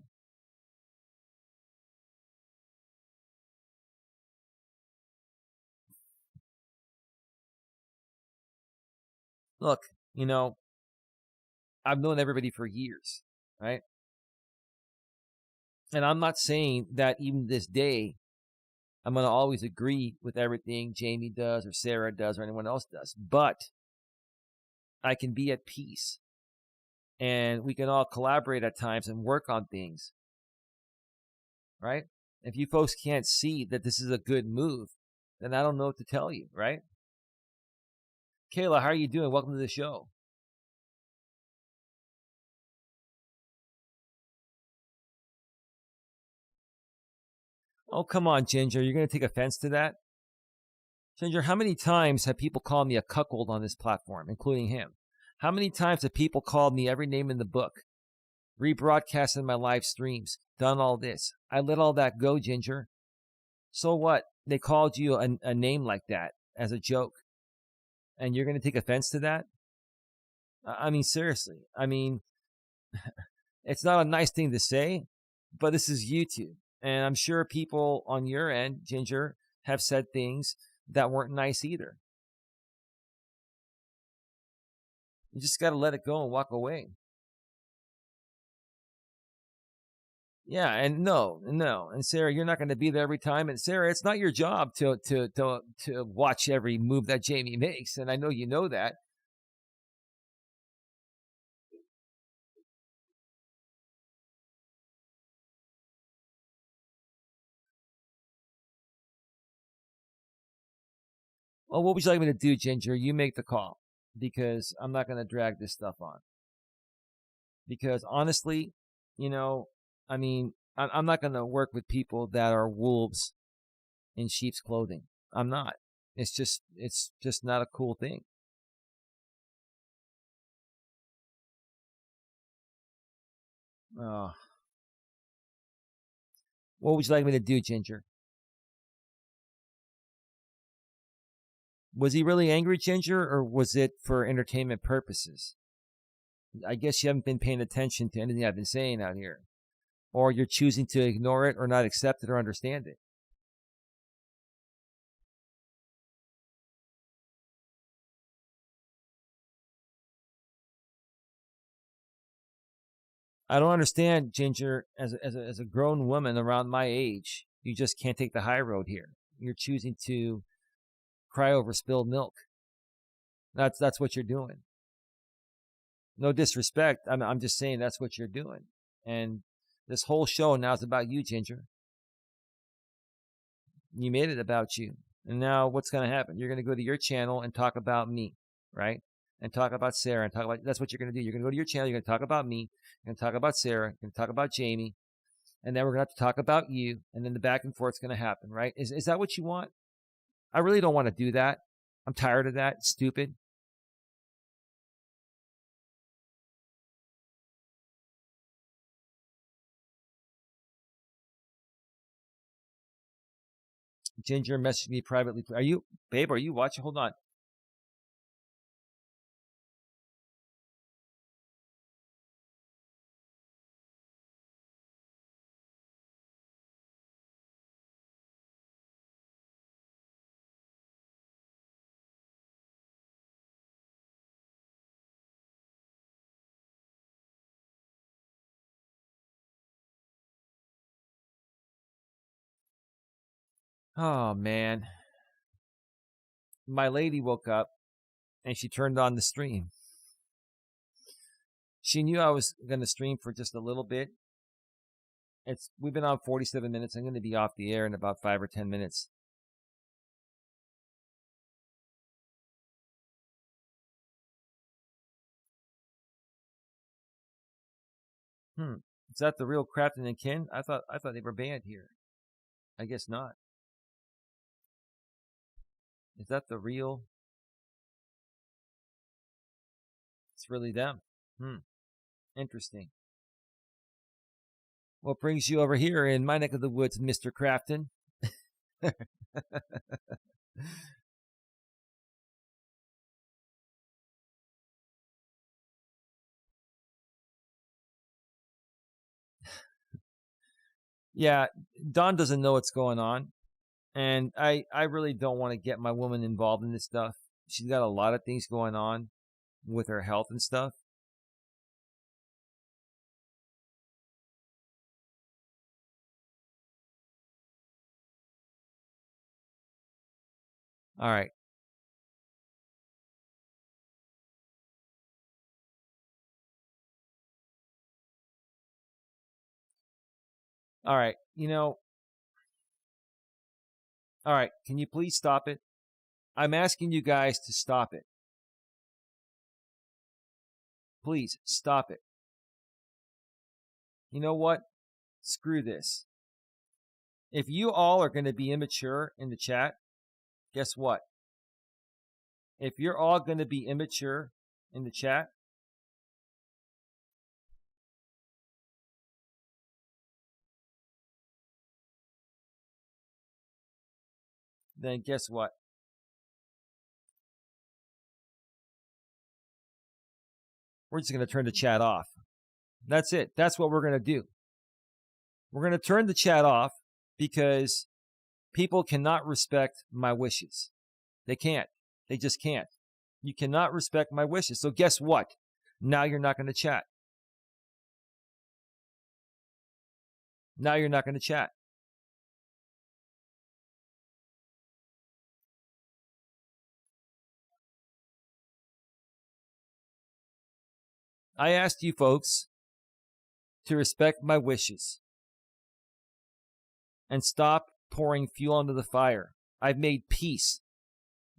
Look, I've known everybody for years, right? And I'm not saying that even this day, I'm going to always agree with everything Jamie does or Sarah does or anyone else does. But I can be at peace. And we can all collaborate at times and work on things, right? If you folks can't see that this is a good move, then I don't know what to tell you, right? Kayla, how are you doing? Welcome to the show. Oh, come on, Ginger. You're going to take offense to that? Ginger, how many times have people called me a cuckold on this platform, including him? How many times have people called me every name in the book, rebroadcasted my live streams, done all this? I let all that go, Ginger. So what? They called you a name like that as a joke. And you're going to take offense to that? I mean, seriously. I mean, it's not a nice thing to say, but this is YouTube. And I'm sure people on your end, Ginger, have said things that weren't nice either. You just got to let it go and walk away. Yeah, and no. And Sarah, you're not going to be there every time. And Sarah, it's not your job to watch every move that Jamie makes. And I know you know that. Well, what would you like me to do, Ginger? You make the call, because I'm not going to drag this stuff on. Because honestly, I mean, I'm not going to work with people that are wolves in sheep's clothing. I'm not. It's just not a cool thing. Oh. What would you like me to do, Ginger? Was he really angry, Ginger, or was it for entertainment purposes? I guess you haven't been paying attention to anything I've been saying out here. Or you're choosing to ignore it or not accept it or understand it. I don't understand, Ginger, as a grown woman around my age, you just can't take the high road here. You're choosing to cry over spilled milk. That's what you're doing. No disrespect. I'm just saying that's what you're doing. And this whole show now is about you, Ginger. You made it about you. And now what's going to happen? You're going to go to your channel and talk about me, right? And talk about Sarah and talk about, that's what you're going to do. You're going to go to your channel. You're going to talk about me. You're going to talk about Sarah. You're going to talk about Jamie. And then we're going to have to talk about you. And then the back and forth is going to happen, right? Is that what you want? I really don't want to do that. I'm tired of that. It's stupid. Ginger messaged me privately. Are you, babe, are you watching? Hold on. Oh, man. My lady woke up and she turned on the stream. She knew I was going to stream for just a little bit. We've been on 47 minutes. I'm going to be off the air in about 5 or 10 minutes. Is that the real Crafton and Ken? I thought they were banned here. I guess not. Is that the real? It's really them. Interesting. What brings you over here in my neck of the woods, Mr. Crafton? Yeah, Don doesn't know what's going on. And I really don't want to get my woman involved in this stuff. She's got a lot of things going on with her health and stuff. All right. All right. All right. Can you please stop it? I'm asking you guys to stop it. Please stop it. You know what? Screw this. If you all are going to be immature in the chat, guess what? If you're all going to be immature in the chat, then guess what? We're just going to turn the chat off. That's it. That's what we're going to do. We're going to turn the chat off because people cannot respect my wishes. They can't. They just can't. You cannot respect my wishes. So guess what? Now you're not going to chat. Now you're not going to chat. I asked you folks to respect my wishes and stop pouring fuel onto the fire. I've made peace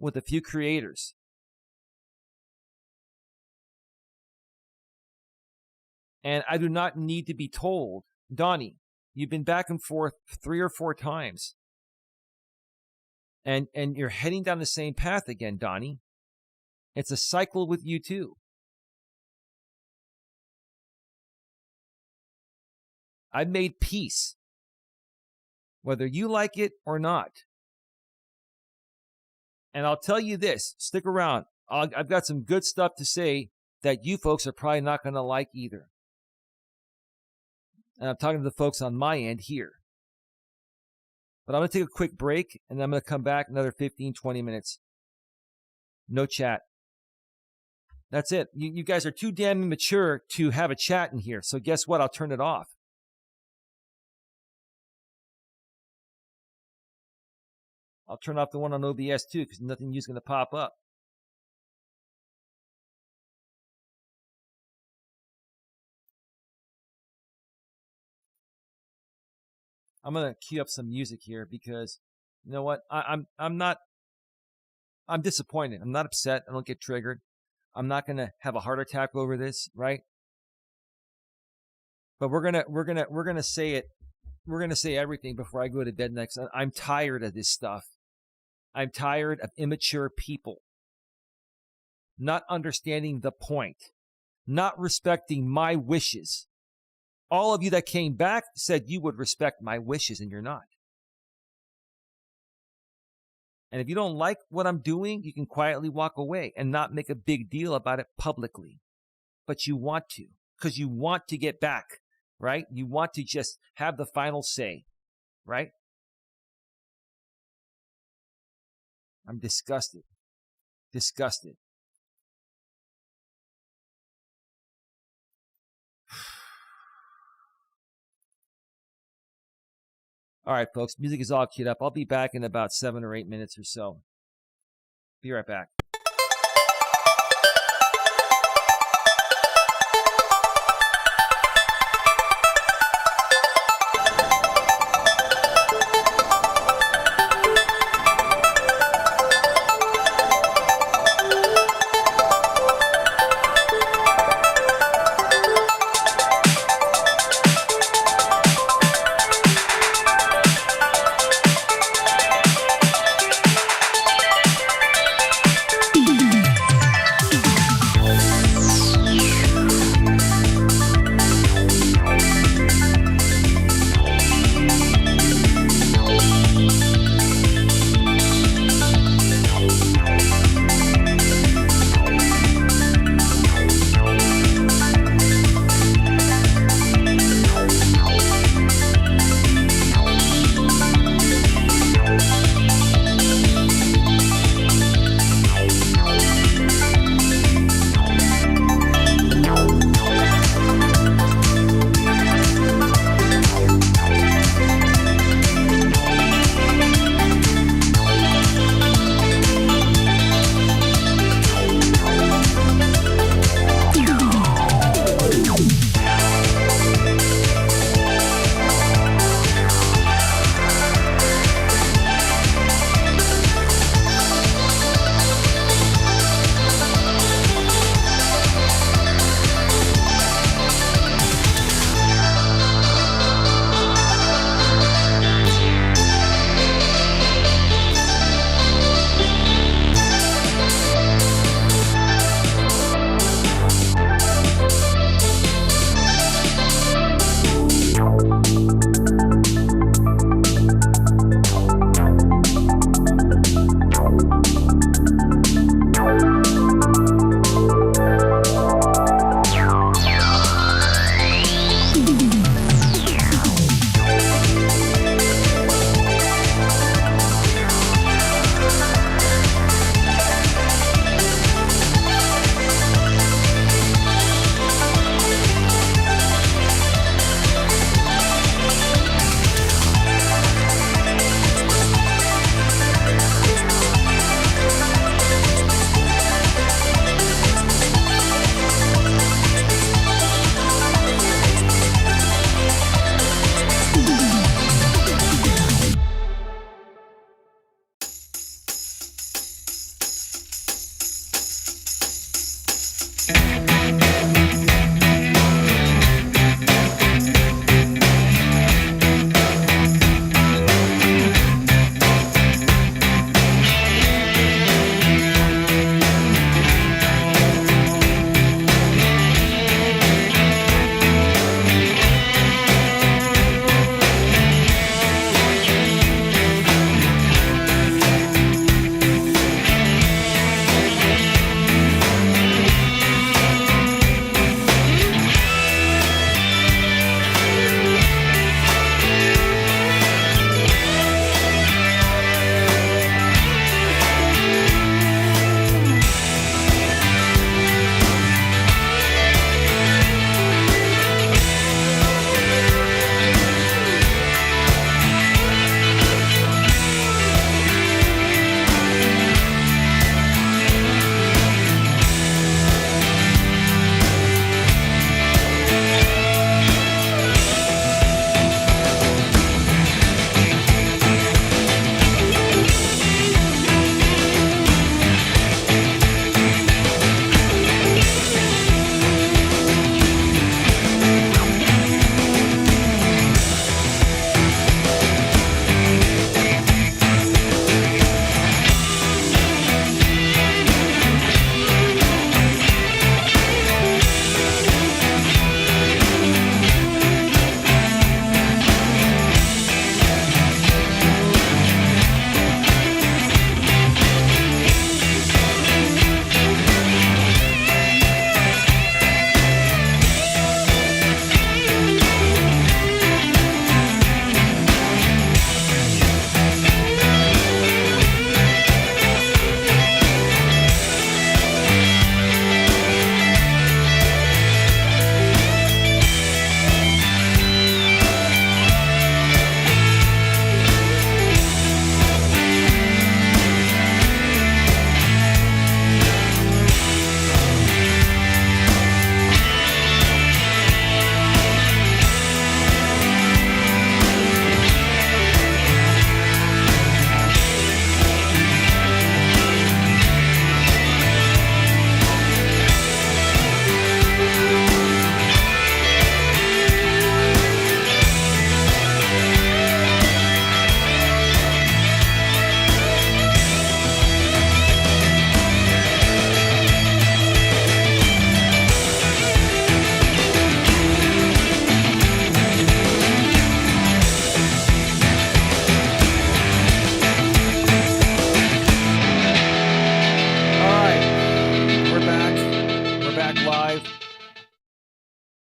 with a few creators. And I do not need to be told, Donnie, you've been back and forth 3 or 4 times. And you're heading down the same path again, Donnie. It's a cycle with you too. I've made peace, whether you like it or not. And I'll tell you this, stick around. I've got some good stuff to say that you folks are probably not going to like either. And I'm talking to the folks on my end here. But I'm going to take a quick break, and then I'm going to come back another 15, 20 minutes. No chat. That's it. You guys are too damn immature to have a chat in here. So guess what? I'll turn it off. I'll turn off the one on OBS too, because nothing new is going to pop up. I'm going to cue up some music here because, you know what? I'm disappointed. I'm not upset. I don't get triggered. I'm not going to have a heart attack over this, right? But we're going to say it. We're going to say everything before I go to bed next. I'm tired of this stuff. I'm tired of immature people not understanding the point, not respecting my wishes. All of you that came back said you would respect my wishes, and you're not. And if you don't like what I'm doing, you can quietly walk away and not make a big deal about it publicly. But you want to, because you want to get back, right? You want to just have the final say, right? I'm disgusted. Disgusted. All right, folks, music is all queued up. I'll be back in about 7 or 8 minutes or so. Be right back.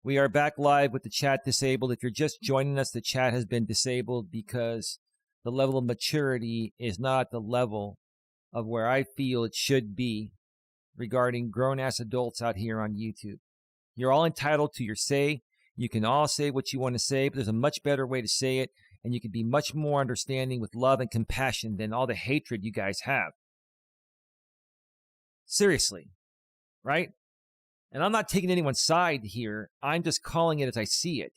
We are back live with the chat disabled. If you're just joining us, the chat has been disabled because the level of maturity is not at the level of where I feel it should be regarding grown-ass adults out here on YouTube. You're all entitled to your say. You can all say what you want to say, but there's a much better way to say it, and you can be much more understanding with love and compassion than all the hatred you guys have. Seriously, right? And I'm not taking anyone's side here. I'm just calling it as I see it,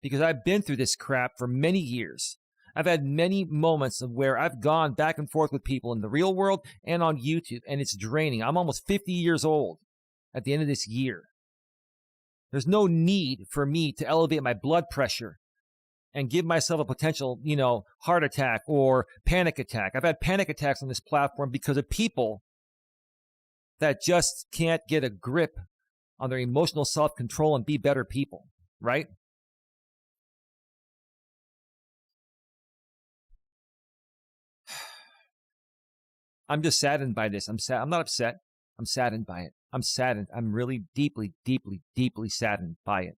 because I've been through this crap for many years. I've had many moments of where I've gone back and forth with people in the real world and on YouTube, and it's draining. I'm almost 50 years old at the end of this year. There's no need for me to elevate my blood pressure and give myself a potential, heart attack or panic attack. I've had panic attacks on this platform because of people that just can't get a grip on their emotional self-control and be better people, right? I'm just saddened by this. I'm not upset. I'm saddened by it. I'm saddened. I'm really deeply, deeply, deeply saddened by it.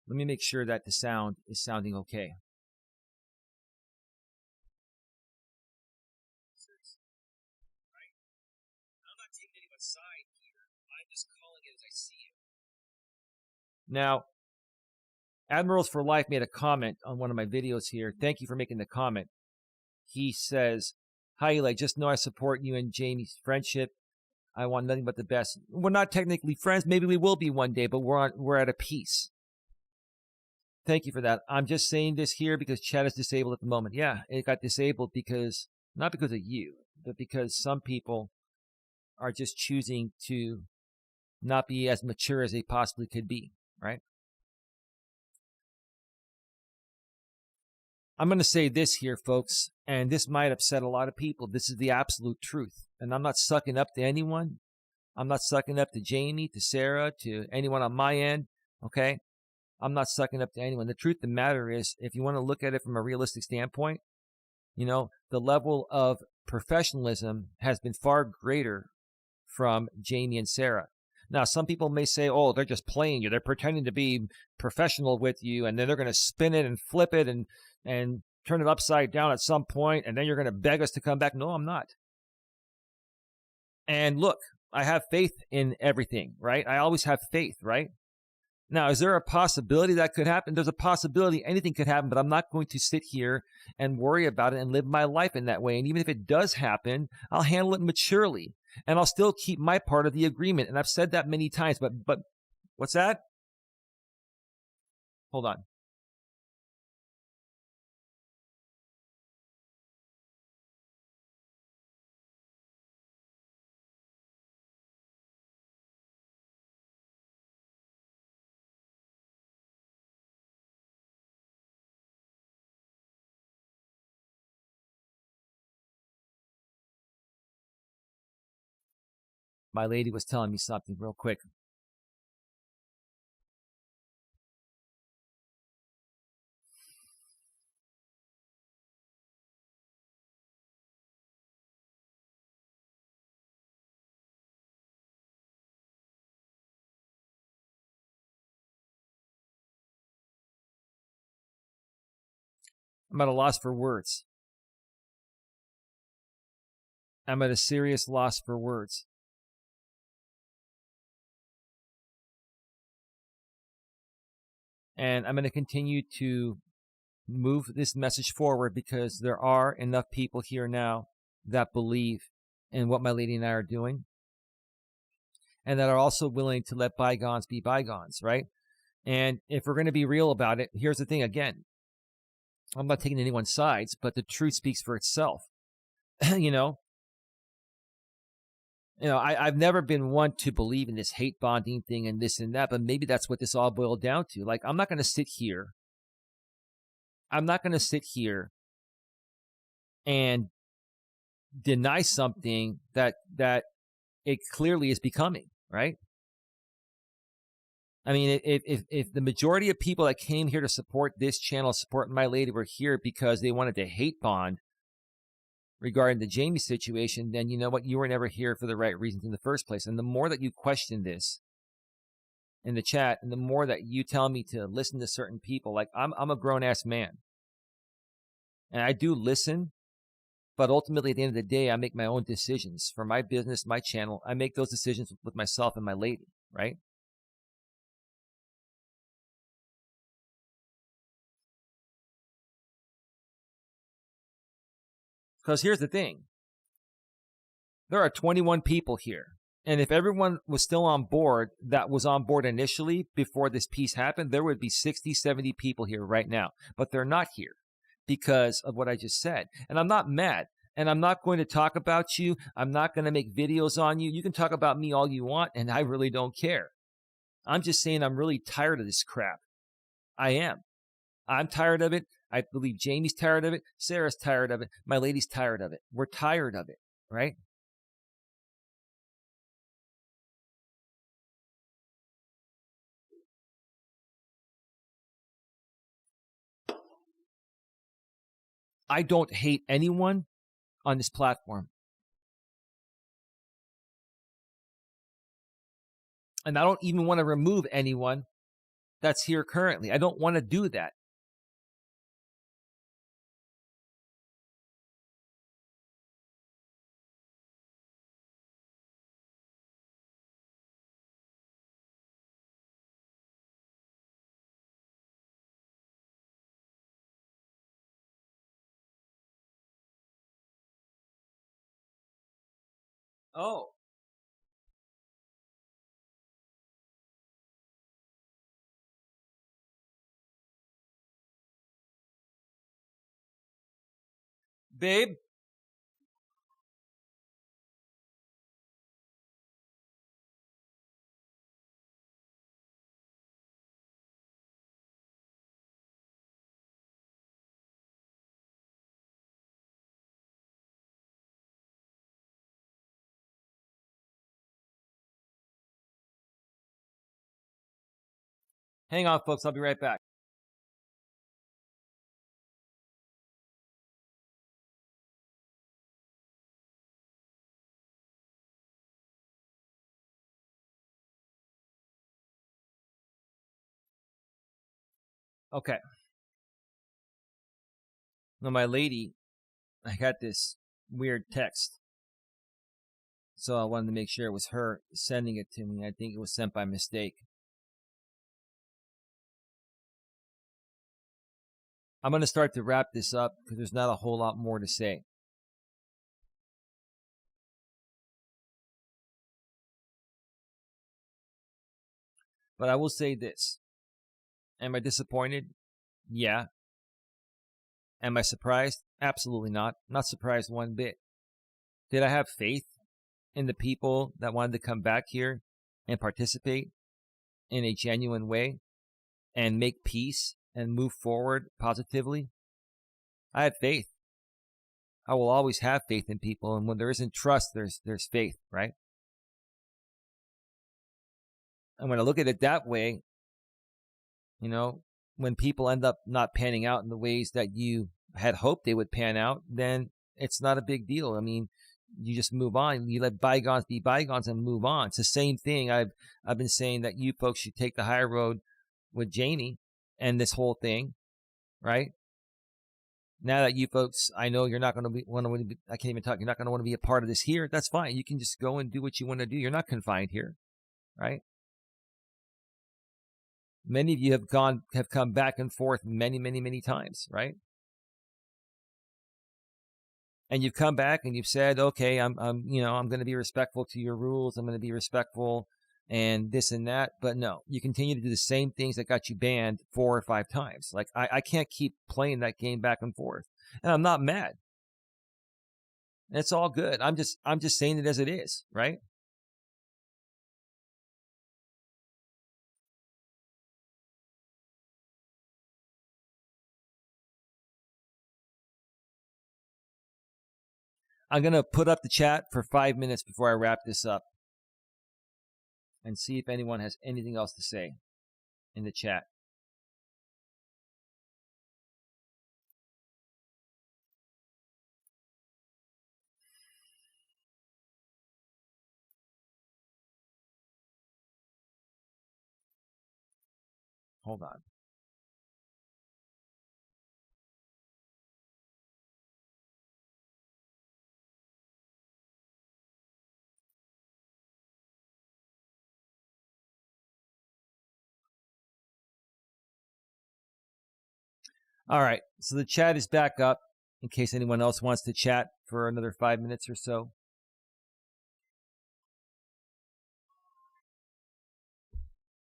Let me make sure that the sound is sounding okay. Right? I'm not taking anyone's side here. I'm just calling it as I see it. Now, Admirals for Life made a comment on one of my videos here. Thank you for making the comment. He says, "Hi, Eli. Just know I support you and Jamie's friendship. I want nothing but the best." We're not technically friends. Maybe we will be one day, but we're at a peace. Thank you for that. I'm just saying this here because chat is disabled at the moment. Yeah, it got disabled not because of you, but because some people are just choosing to not be as mature as they possibly could be, right? I'm going to say this here, folks, and this might upset a lot of people. This is the absolute truth. And I'm not sucking up to anyone. I'm not sucking up to Jamie, to Sarah, to anyone on my end, okay? I'm not sucking up to anyone. The truth of the matter is, if you want to look at it from a realistic standpoint, the level of professionalism has been far greater from Jamie and Sarah. Now, some people may say, oh, they're just playing you. They're pretending to be professional with you, and then they're going to spin it and flip it and turn it upside down at some point, and then you're going to beg us to come back. No, I'm not. And look, I have faith in everything, right? I always have faith, right? Now, is there a possibility that could happen? There's a possibility anything could happen, but I'm not going to sit here and worry about it and live my life in that way. And even if it does happen, I'll handle it maturely, and I'll still keep my part of the agreement. And I've said that many times, but what's that? Hold on. My lady was telling me something real quick. I'm at a loss for words. I'm at a serious loss for words. And I'm going to continue to move this message forward because there are enough people here now that believe in what my lady and I are doing, and that are also willing to let bygones be bygones, right? And if we're going to be real about it, here's the thing again. I'm not taking anyone's sides, but the truth speaks for itself. I've never been one to believe in this hate bonding thing and this and that, but maybe that's what this all boiled down to. Like, I'm not going to sit here and deny something that it clearly is becoming, right? I mean, if the majority of people that came here to support this channel, support my lady, were here because they wanted to hate bond regarding the Jamie situation, then you know what? You were never here for the right reasons in the first place. And the more that you question this, in the chat, and the more that you tell me to listen to certain people, like I'm a grown-ass man. And I do listen, but ultimately at the end of the day, I make my own decisions for my business, my channel. I make those decisions with myself and my lady, right? Because here's the thing. There are 21 people here. And if everyone was still on board that was on board initially before this piece happened, there would be 60, 70 people here right now. But they're not here because of what I just said. And I'm not mad. And I'm not going to talk about you. I'm not going to make videos on you. You can talk about me all you want, and I really don't care. I'm just saying I'm really tired of this crap. I am. I'm tired of it. I believe Jamie's tired of it. Sarah's tired of it. My lady's tired of it. We're tired of it, right? I don't hate anyone on this platform. And I don't even want to remove anyone that's here currently. I don't want to do that. Oh. Babe? Hang on, folks. I'll be right back. Okay. Now, my lady, I got this weird text. So I wanted to make sure it was her sending it to me. I think it was sent by mistake. I'm going to start to wrap this up because there's not a whole lot more to say. But I will say this. Am I disappointed? Yeah. Am I surprised? Absolutely not. Not surprised one bit. Did I have faith in the people that wanted to come back here and participate in a genuine way and make peace and move forward positively? I had faith. I will always have faith in people, and when there isn't trust, there's faith, right? And when I look at it that way, you know, when people end up not panning out in the ways that you had hoped they would pan out, then it's not a big deal. I mean, you just move on. You let bygones be bygones and move on. It's the same thing. I've been saying that you folks should take the higher road with Jamie and this whole thing, right? Now that you folks, I know you're not going to want to be, I can't even talk, you're not going to want to be a part of this here. That's fine. You can just go and do what you want to do. You're not confined here, right? Many of you have come back and forth many, many, many times, right? And you've come back and you've said, okay, I'm going to be respectful to your rules. I'm going to be respectful and this and that. But no, you continue to do the same things that got you banned 4 or 5 times. Like I can't keep playing that game back and forth, and I'm not mad. It's all good. I'm just saying it as it is, right? I'm going to put up the chat for 5 minutes before I wrap this up and see if anyone has anything else to say in the chat. Hold on. All right. So the chat is back up in case anyone else wants to chat for another 5 minutes or so.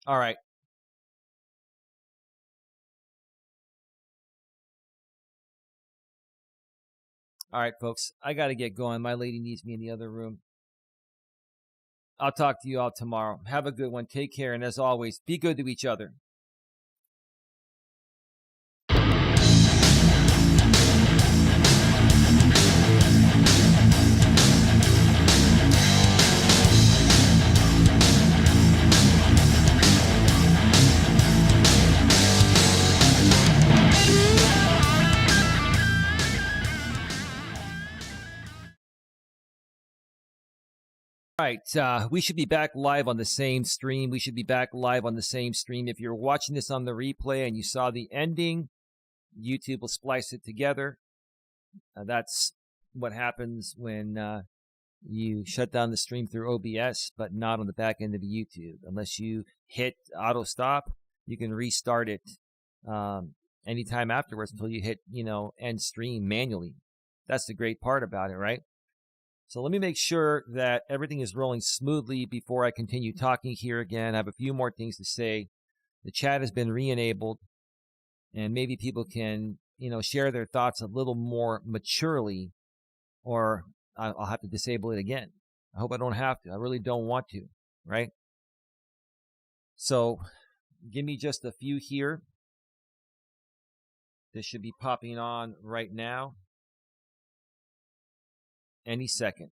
All right. All right, folks. I got to get going. My lady needs me in the other room. I'll talk to you all tomorrow. Have a good one. Take care. And as always, be good to each other. All right, we should be back live on the same stream. If you're watching this on the replay and you saw the ending, YouTube will splice it together. That's what happens when you shut down the stream through OBS, but not on the back end of YouTube. Unless you hit auto stop, you can restart it anytime afterwards until you hit, end stream manually. That's the great part about it, right? So let me make sure that everything is rolling smoothly before I continue talking here again. I have a few more things to say. The chat has been re-enabled, and maybe people can, share their thoughts a little more maturely, or I'll have to disable it again. I hope I don't have to. I really don't want to, right? So give me just a few here. This should be popping on right now. Any second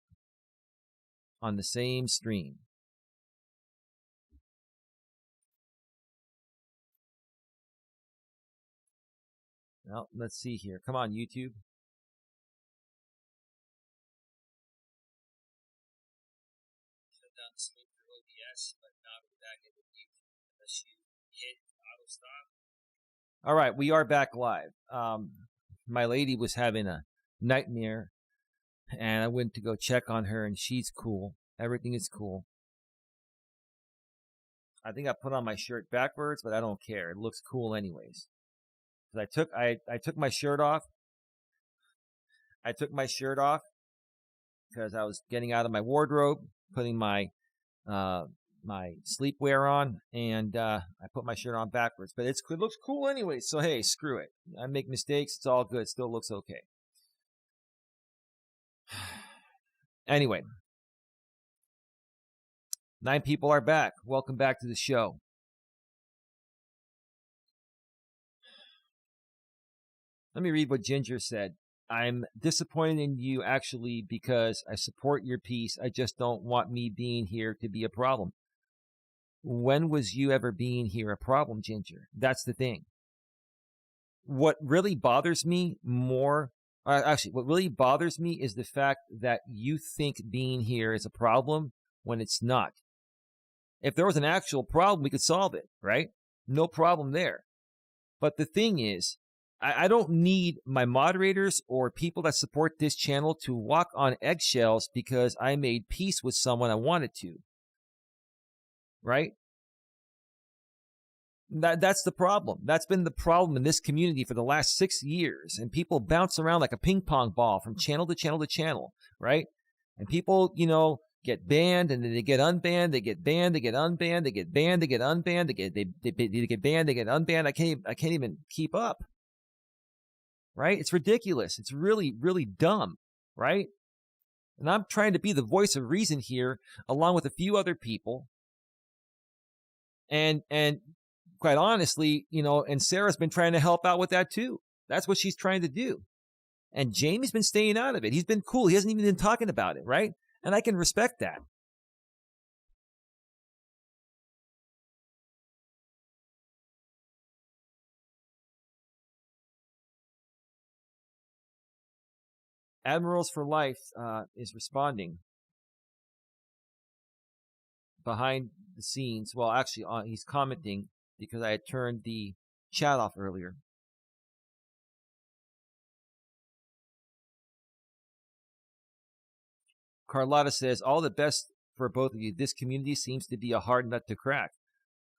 on the same stream. Well, let's see here. Come on, YouTube. Shut down the stream through OBS, but not back into YouTube unless you hit auto stop. All right, we are back live. My lady was having a nightmare, and I went to go check on her, and she's cool. Everything is cool. I think I put on my shirt backwards, but I don't care. It looks cool anyways. I took my shirt off. I took my shirt off because I was getting out of my wardrobe, putting my my sleepwear on, and I put my shirt on backwards. But it looks cool anyway. So hey, screw it. I make mistakes. It's all good. Still looks okay. Anyway, 9 people are back. Welcome back to the show. Let me read what Ginger said. I'm disappointed in you actually because I support your piece. I just don't want me being here to be a problem. When was you ever being here a problem, Ginger? That's the thing. What really bothers me what really bothers me is the fact that you think being here is a problem when it's not. If there was an actual problem, we could solve it, right? No problem there. But the thing is, I don't need my moderators or people that support this channel to walk on eggshells because I made peace with someone I wanted to, right? That's the problem. That's been the problem in this community for the last 6 years. And people bounce around like a ping pong ball from channel to channel to channel, right? And people, get banned and then they get unbanned. They get banned. They get unbanned. They get banned. They get unbanned. They get banned. They get unbanned. I can't even keep up, right? It's ridiculous. It's really, really dumb, right? And I'm trying to be the voice of reason here, along with a few other people. And quite honestly, and Sarah's been trying to help out with that too. That's what she's trying to do. And Jamie's been staying out of it. He's been cool. He hasn't even been talking about it, right? And I can respect that. Admirals for Life is responding behind the scenes. Well, actually, he's commenting because I had turned the chat off earlier. Carlotta says, all the best for both of you. This community seems to be a hard nut to crack.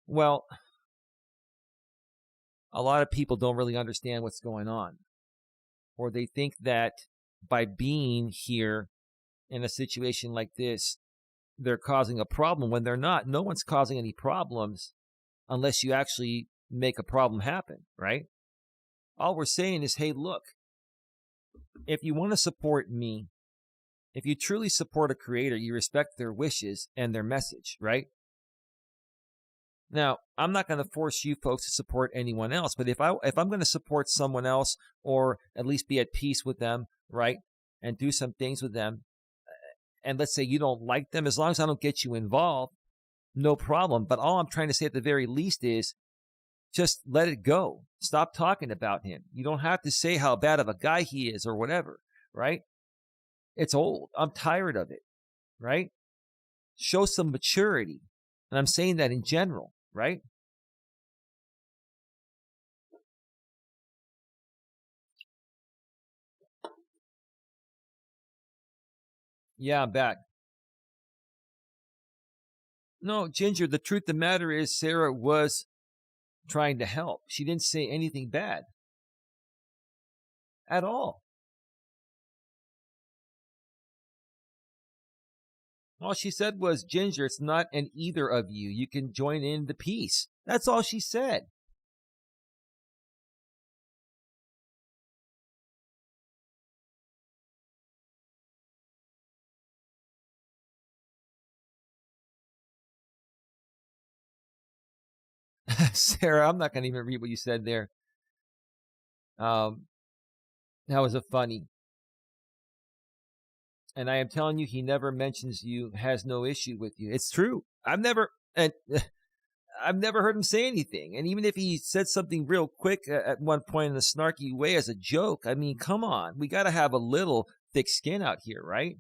Well, a lot of people don't really understand what's going on. Or they think that by being here in a situation like this, they're causing a problem when they're not. No one's causing any problems unless you actually make a problem happen, right? All we're saying is, hey, look, if you want to support me, if you truly support a creator, you respect their wishes and their message, right? Now, I'm not going to force you folks to support anyone else, but if I'm going to support someone else, or at least be at peace with them, right, and do some things with them, and let's say you don't like them, as long as I don't get you involved, no problem. But all I'm trying to say at the very least is just let it go. Stop talking about him. You don't have to say how bad of a guy he is or whatever, right? It's old. I'm tired of it, right? Show some maturity. And I'm saying that in general, right? Yeah, I'm back. No, Ginger, the truth of the matter is Sarah was trying to help. She didn't say anything bad at all. All she said was, Ginger, it's not an either of you. You can join in the peace. That's all she said. Sarah, I'm not going to even read what you said there. That was a funny. And I am telling you, he never mentions you, has no issue with you. It's true. I've never heard him say anything. And even if he said something real quick at one point in a snarky way as a joke, I mean, come on. We got to have a little thick skin out here, right?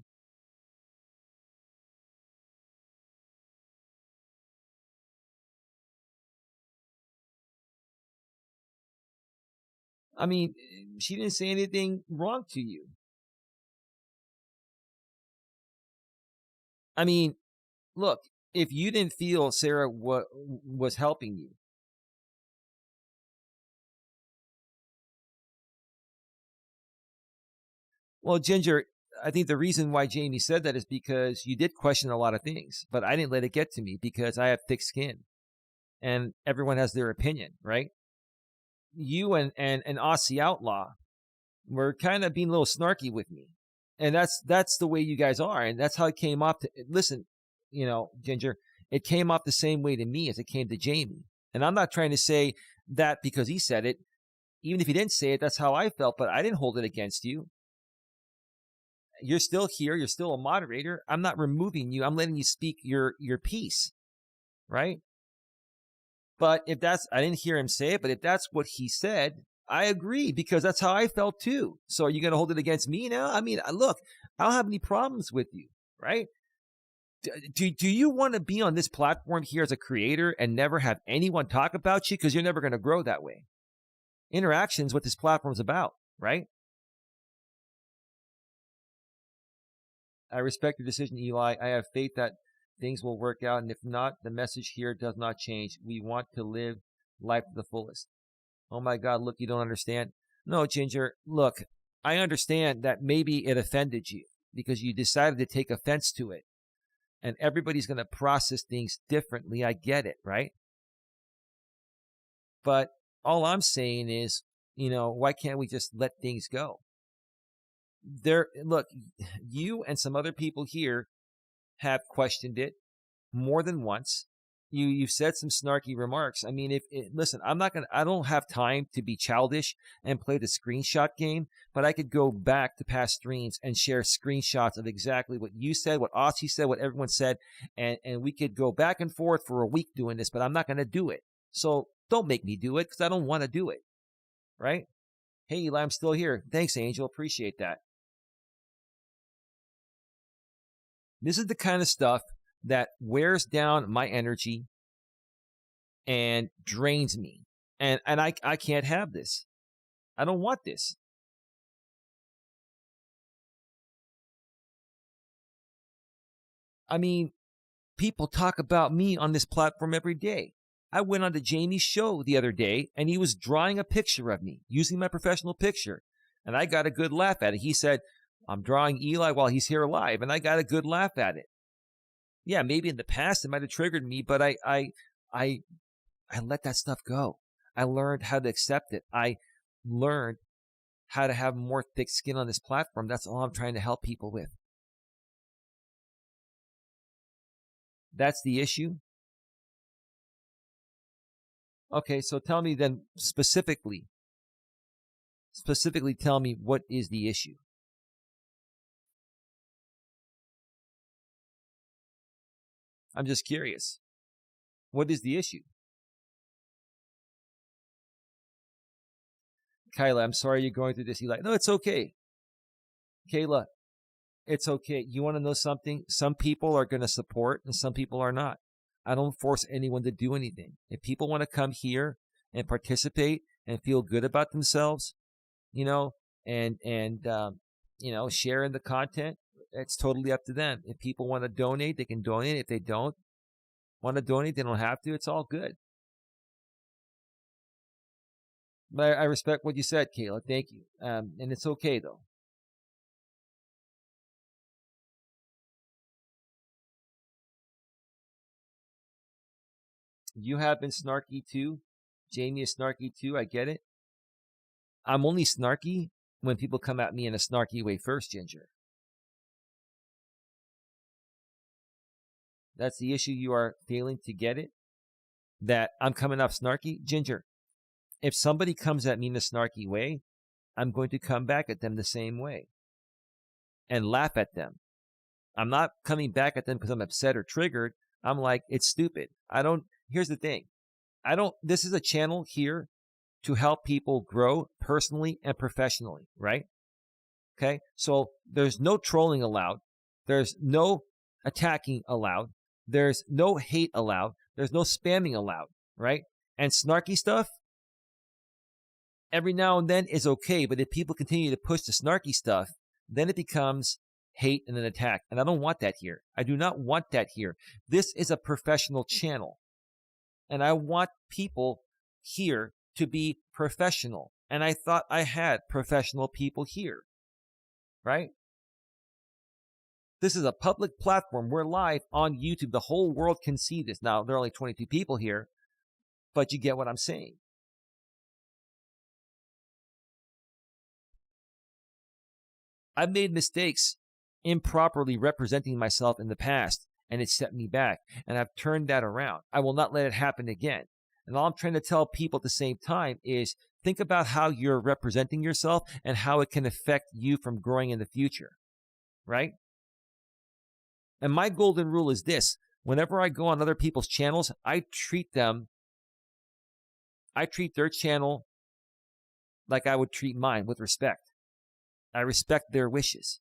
I mean, she didn't say anything wrong to you. I mean, look, if you didn't feel Sarah was helping you, well, Ginger, I think the reason why Jamie said that is because you did question a lot of things, but I didn't let it get to me because I have thick skin and everyone has their opinion, right? You and Aussie Outlaw were kind of being a little snarky with me. And that's the way you guys are. And that's how it came off to, listen, Ginger, it came off the same way to me as it came to Jamie. And I'm not trying to say that because he said it. Even if he didn't say it, that's how I felt, but I didn't hold it against you. You're still here. You're still a moderator. I'm not removing you. I'm letting you speak your piece, right? But if I didn't hear him say it, but if that's what he said, I agree because that's how I felt too. So are you going to hold it against me now? I mean, look, I don't have any problems with you, right? Do you want to be on this platform here as a creator and never have anyone talk about you? Because you're never going to grow that way. Interaction's what this platform's about, right? I respect your decision, Eli. I have faith that things will work out. And if not, the message here does not change. We want to live life to the fullest. Oh my God, look, you don't understand. No, Ginger, look, I understand that maybe it offended you because you decided to take offense to it. And everybody's going to process things differently. I get it, right? But all I'm saying is, why can't we just let things go? Look, you and some other people here have questioned it more than once. You've said some snarky remarks. I mean, listen, I don't have time to be childish and play the screenshot game, but I could go back to past streams and share screenshots of exactly what you said, what Aussie said, what everyone said, and we could go back and forth for a week doing this, but I'm not going to do it. So don't make me do it because I don't want to do it, right? Hey, Eli, I'm still here. Thanks, Angel. Appreciate that. This is the kind of stuff that wears down my energy and drains me. And I can't have this. I don't want this. I mean, people talk about me on this platform every day. I went on to Jamie's show the other day, and he was drawing a picture of me using my professional picture. And I got a good laugh at it. He said, I'm drawing Eli while he's here live, and I got a good laugh at it. Yeah, maybe in the past it might have triggered me, but I let that stuff go. I learned how to accept it. I learned how to have more thick skin on this platform. That's all I'm trying to help people with. That's the issue. Okay, so tell me then specifically tell me, what is the issue? I'm just curious. What is the issue? Kyla, I'm sorry you're going through this. Eli, no, it's okay. Kayla, it's okay. You want to know something? Some people are going to support and some people are not. I don't force anyone to do anything. If people want to come here and participate and feel good about themselves, you know, and share in the content, it's totally up to them. If people want to donate, they can donate. If they don't want to donate, they don't have to. It's all good. But I respect what you said, Kayla. Thank you. And it's okay, though. You have been snarky too. Jamie is snarky too. I get it. I'm only snarky when people come at me in a snarky way first, Ginger. That's the issue. You are failing to get it. That I'm coming off snarky. Ginger, if somebody comes at me in a snarky way, I'm going to come back at them the same way and laugh at them. I'm not coming back at them because I'm upset or triggered. I'm like, it's stupid. Here's the thing. This is a channel here to help people grow personally and professionally, right? Okay. So there's no trolling allowed. There's no attacking allowed. There's no hate allowed. There's no spamming allowed, right? And snarky stuff, every now and then is okay. But if people continue to push the snarky stuff, then it becomes hate and an attack. And I don't want that here. I do not want that here. This is a professional channel. And I want people here to be professional. And I thought I had professional people here, right? This is a public platform. We're live on YouTube. The whole world can see this. Now, there are only 22 people here, but you get what I'm saying. I've made mistakes improperly representing myself in the past, and it set me back, and I've turned that around. I will not let it happen again. And all I'm trying to tell people at the same time is think about how you're representing yourself and how it can affect you from growing in the future, right? And my golden rule is this. Whenever I go on other people's channels, I treat their channel like I would treat mine, with respect. I respect their wishes.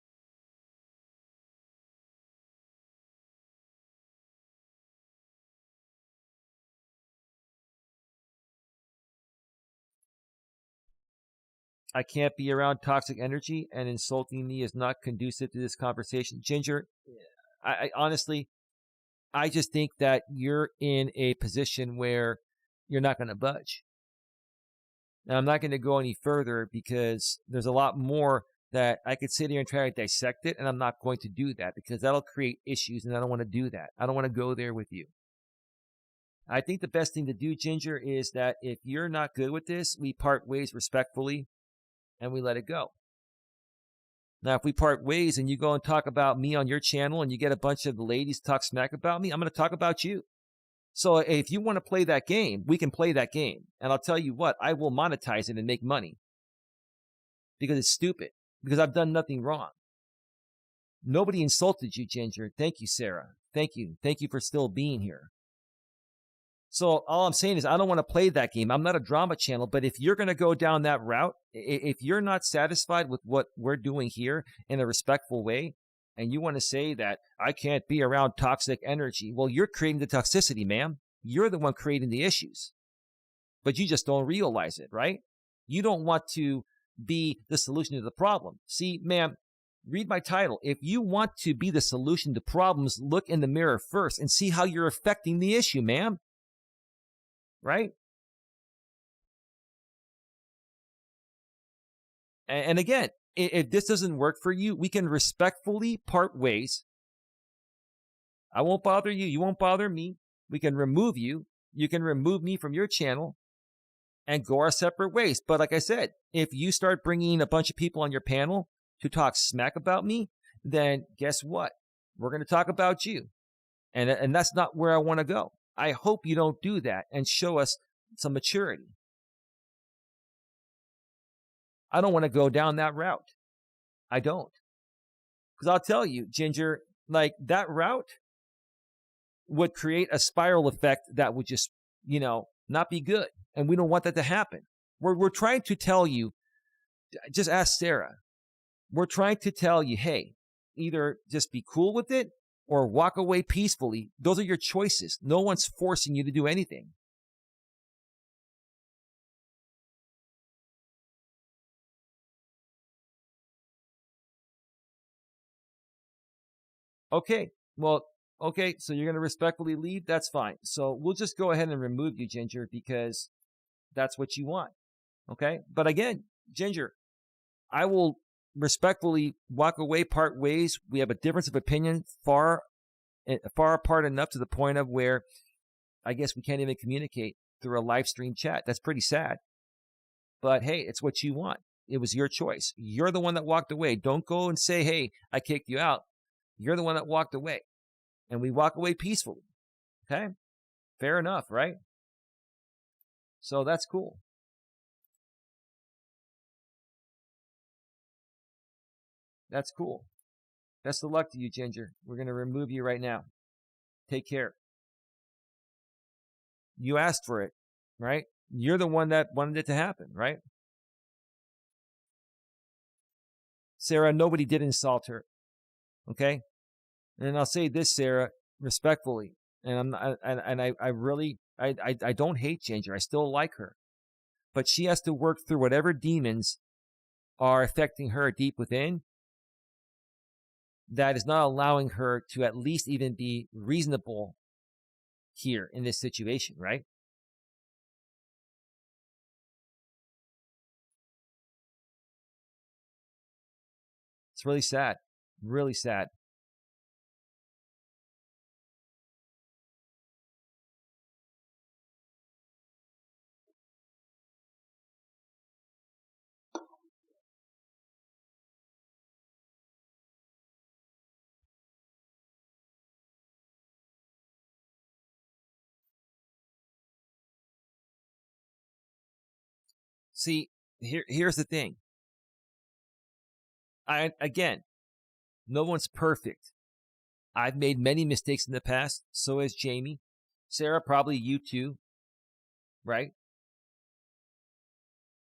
I can't be around toxic energy, and insulting me is not conducive to this conversation. Ginger, I honestly, I just think that you're in a position where you're not going to budge. Now, I'm not going to go any further because there's a lot more that I could sit here and try to dissect it, and I'm not going to do that because that'll create issues, and I don't want to do that. I don't want to go there with you. I think the best thing to do, Ginger, is that if you're not good with this, we part ways respectfully and we let it go. Now, if we part ways and you go and talk about me on your channel and you get a bunch of ladies talk smack about me, I'm going to talk about you. So if you want to play that game, we can play that game. And I'll tell you what, I will monetize it and make money because it's stupid, because I've done nothing wrong. Nobody insulted you, Ginger. Thank you, Sarah. Thank you. Thank you for still being here. So all I'm saying is I don't want to play that game. I'm not a drama channel, but if you're going to go down that route, if you're not satisfied with what we're doing here in a respectful way, and you want to say that I can't be around toxic energy, well, you're creating the toxicity, ma'am. You're the one creating the issues, but you just don't realize it, right? You don't want to be the solution to the problem. See, ma'am, read my title. If you want to be the solution to problems, look in the mirror first and see how you're affecting the issue, ma'am. Right? And again, if this doesn't work for you, we can respectfully part ways. I won't bother you. You won't bother me. We can remove you. You can remove me from your channel and go our separate ways. But like I said, if you start bringing a bunch of people on your panel to talk smack about me, then guess what? We're going to talk about you. And that's not where I want to go. I hope you don't do that and show us some maturity. I don't want to go down that route. I don't. Because I'll tell you, Ginger, like that route would create a spiral effect that would just, not be good. And we don't want that to happen. We're trying to tell you, just ask Sarah. We're trying to tell you, hey, either just be cool with it or walk away peacefully. Those are your choices. No one's forcing you to do anything. Okay, well, okay, so you're going to respectfully leave? That's fine. So we'll just go ahead and remove you, Ginger, because that's what you want. Okay? But again, Ginger, I will respectfully walk away, part ways. We have a difference of opinion far apart enough to the point of where I guess we can't even communicate through a live stream chat. That's pretty sad. But hey, it's what you want. It was your choice. You're the one that walked away. Don't go and say, hey, I kicked you out. You're the one that walked away. And we walk away peacefully. Okay? Fair enough, right? So that's cool. That's cool. Best of luck to you, Ginger. We're going to remove you right now. Take care. You asked for it, right? You're the one that wanted it to happen, right? Sarah, nobody did insult her. Okay? And I'll say this, Sarah, respectfully. And I don't hate Ginger. I still like her. But she has to work through whatever demons are affecting her deep within that is not allowing her to at least even be reasonable here in this situation, right? It's really sad. Really sad. See, here's the thing. Again, no one's perfect. I've made many mistakes in the past. So has Jamie. Sarah, probably you too, right?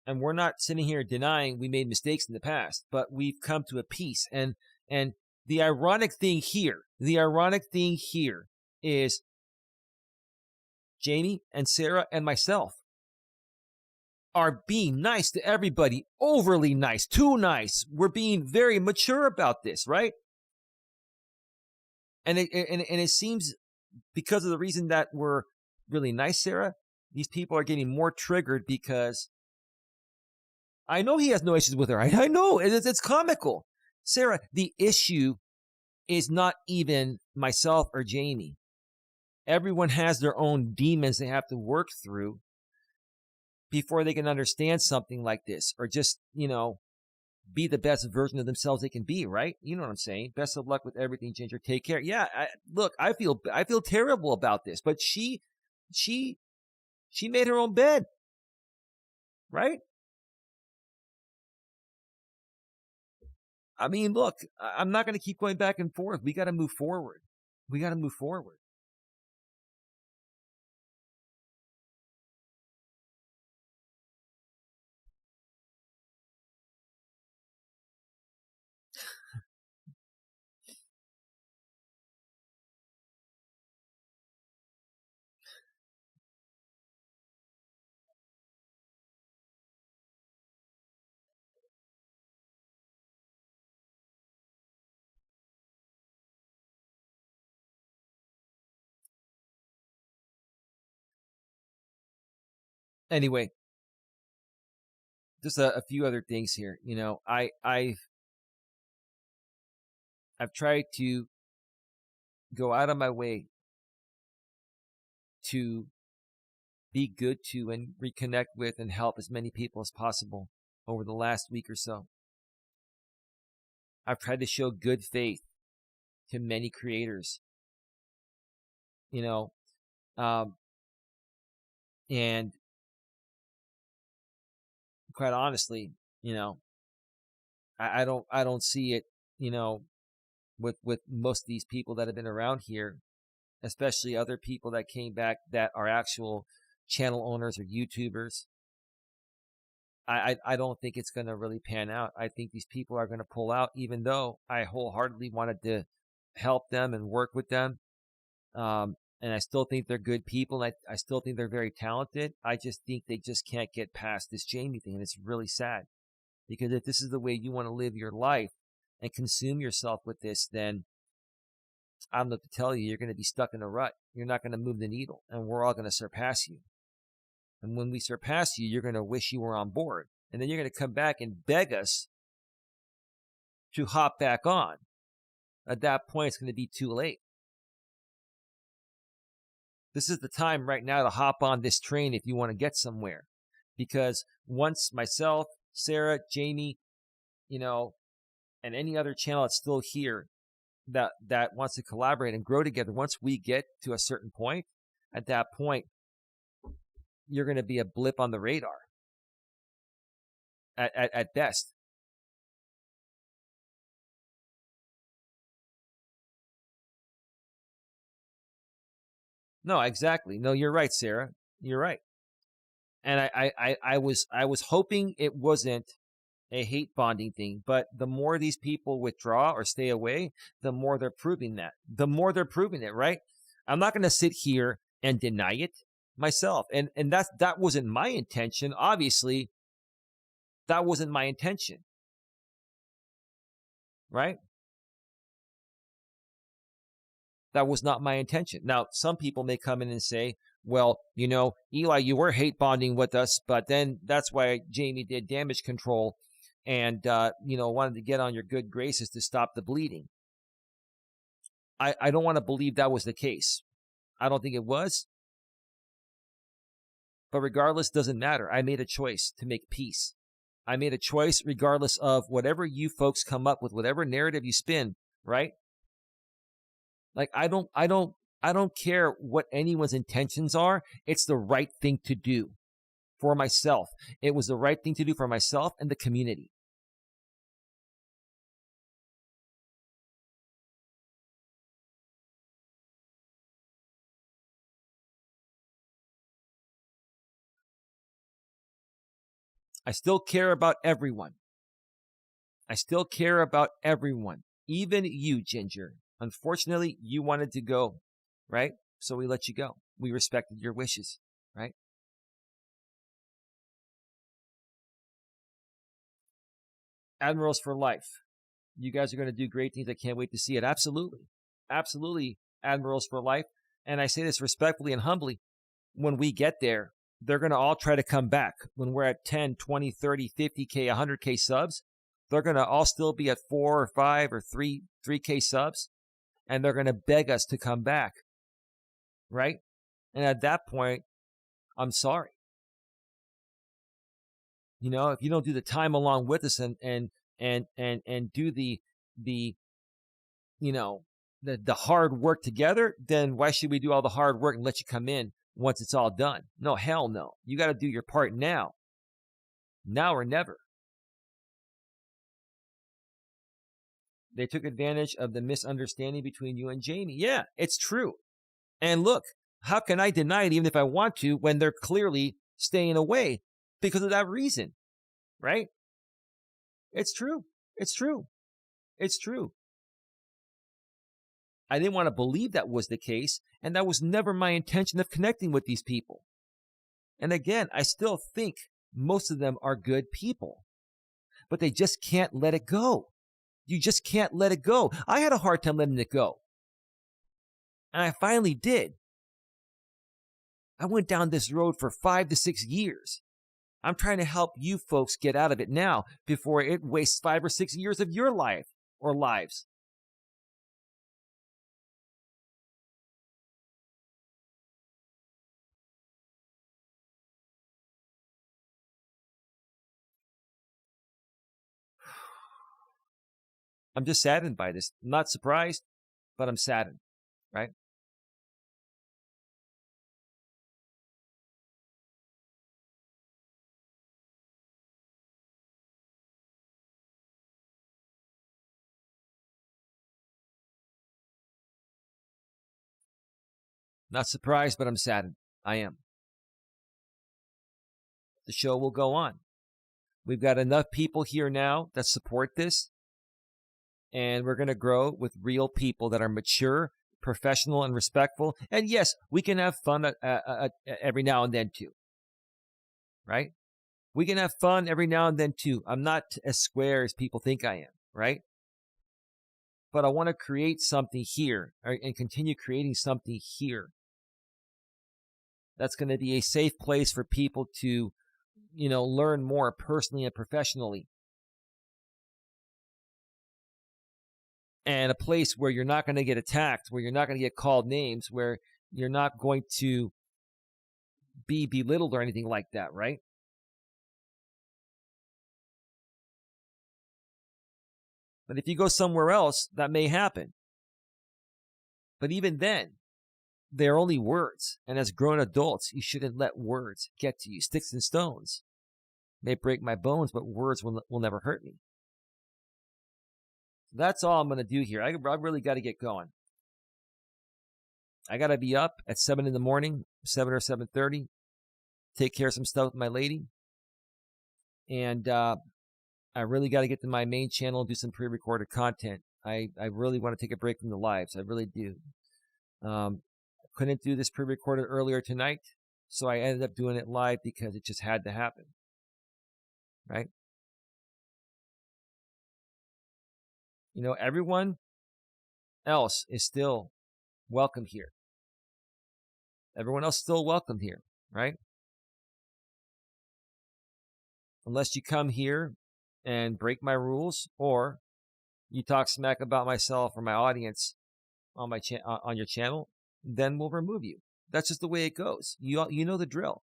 And we're not sitting here denying we made mistakes in the past, but we've come to a peace. And the ironic thing here is Jamie and Sarah and myself are being nice to everybody, overly nice, too nice. We're being very mature about this, right? And it seems because of the reason that we're really nice, Sarah, these people are getting more triggered because I know he has no issues with her. I know. It's comical. Sarah, the issue is not even myself or Jamie. Everyone has their own demons they have to work through before they can understand something like this or just, be the best version of themselves they can be, right? You know what I'm saying? Best of luck with everything, Ginger. Take care. Yeah, look, I feel terrible about this, but she made her own bed, right? I mean, look, I'm not going to keep going back and forth. We got to move forward. Anyway, just a few other things here. I've tried to go out of my way to be good to and reconnect with and help as many people as possible over the last week or so. I've tried to show good faith to many creators, and quite honestly, I don't see it, with most of these people that have been around here, especially other people that came back that are actual channel owners or YouTubers. I don't think it's going to really pan out. I think these people are going to pull out, even though I wholeheartedly wanted to help them and work with them. And I still think they're good people. I still think they're very talented. I just think they just can't get past this Jamie thing. And it's really sad, because if this is the way you want to live your life and consume yourself with this, then I don't know what to tell you. You're going to be stuck in a rut. You're not going to move the needle, and we're all going to surpass you. And when we surpass you, you're going to wish you were on board. And then you're going to come back and beg us to hop back on. At that point, it's going to be too late. This is the time right now to hop on this train if you want to get somewhere. Because once myself, Sarah, Jamie, and any other channel that's still here that wants to collaborate and grow together, once we get to a certain point, at that point, you're going to be a blip on the radar at best. No, exactly. No, you're right, Sarah. You're right. And I was hoping it wasn't a hate bonding thing, but the more these people withdraw or stay away, the more they're proving that. The more they're proving it, right? I'm not going to sit here and deny it myself. And that wasn't my intention. Obviously, that wasn't my intention. Right? That was not my intention. Now, some people may come in and say, well, Eli, you were hate bonding with us, but then that's why Jamie did damage control and, wanted to get on your good graces to stop the bleeding. I don't want to believe that was the case. I don't think it was. But regardless, doesn't matter. I made a choice to make peace. I made a choice regardless of whatever you folks come up with, whatever narrative you spin, right? Like, I don't care what anyone's intentions are. It's the right thing to do for myself. It was the right thing to do for myself and the community. I still care about everyone. I still care about everyone. Even you, Ginger. Unfortunately, you wanted to go, right? So we let you go. We respected your wishes, right? Admirals for life. You guys are going to do great things. I can't wait to see it. Absolutely. Absolutely, Admirals for life. And I say this respectfully and humbly. When we get there, they're going to all try to come back. When we're at 10, 20, 30, 50K, 100K subs, they're going to all still be at 4 or 5 or 3K subs. And they're going to beg us to come back. Right? And at that point, I'm sorry. If you don't do the time along with us and do the hard work together, then why should we do all the hard work and let you come in once it's all done? No, hell no. You got to do your part now. Now or never. They took advantage of the misunderstanding between you and Jamie. Yeah, it's true. And look, how can I deny it even if I want to when they're clearly staying away because of that reason, right? It's true. It's true. It's true. I didn't want to believe that was the case, and that was never my intention of connecting with these people. And again, I still think most of them are good people, but they just can't let it go. You just can't let it go. I had a hard time letting it go. And I finally did. I went down this road for 5 to 6 years. I'm trying to help you folks get out of it now before it wastes 5 or 6 years of your life or lives. I'm just saddened by this. I'm not surprised, but I'm saddened, right? Not surprised, but I'm saddened. I am. The show will go on. We've got enough people here now that support this, and we're going to grow with real people that are mature, professional, and respectful. And yes, we can have fun every now and then too, right? We can have fun every now and then too. I'm not as square as people think I am, right? But I want to create something here and continue creating something here that's going to be a safe place for people to, learn more personally and professionally. And a place where you're not going to get attacked, where you're not going to get called names, where you're not going to be belittled or anything like that, right? But if you go somewhere else, that may happen. But even then, they're only words. And as grown adults, you shouldn't let words get to you. Sticks and stones may break my bones, but words will never hurt me. That's all I'm going to do here. I really got to get going. I got to be up at 7 in the morning, 7 or 7:30, take care of some stuff with my lady. And I really got to get to my main channel and do some pre-recorded content. I really want to take a break from the lives. I really do. Couldn't do this pre-recorded earlier tonight, so I ended up doing it live because it just had to happen, right? Everyone else is still welcome here. Everyone else is still welcome here, right? Unless you come here and break my rules, or you talk smack about myself or my audience on my on your channel, then we'll remove you. That's just the way it goes. You know the drill.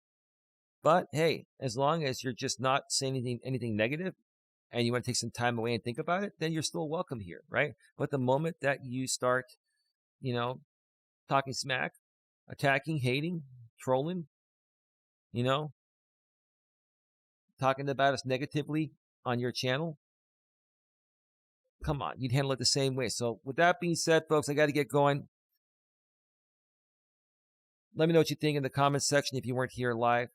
But hey, as long as you're just not saying anything negative, and you want to take some time away and think about it, then you're still welcome here, right? But the moment that you start, talking smack, attacking, hating, trolling, talking about us negatively on your channel, come on, you'd handle it the same way. So with that being said, folks, I got to get going. Let me know what you think in the comments section if you weren't here live.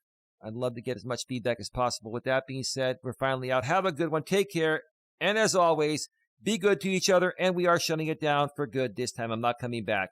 I'd love to get as much feedback as possible. With that being said, we're finally out. Have a good one. Take care. And as always, be good to each other. And we are shutting it down for good this time. I'm not coming back.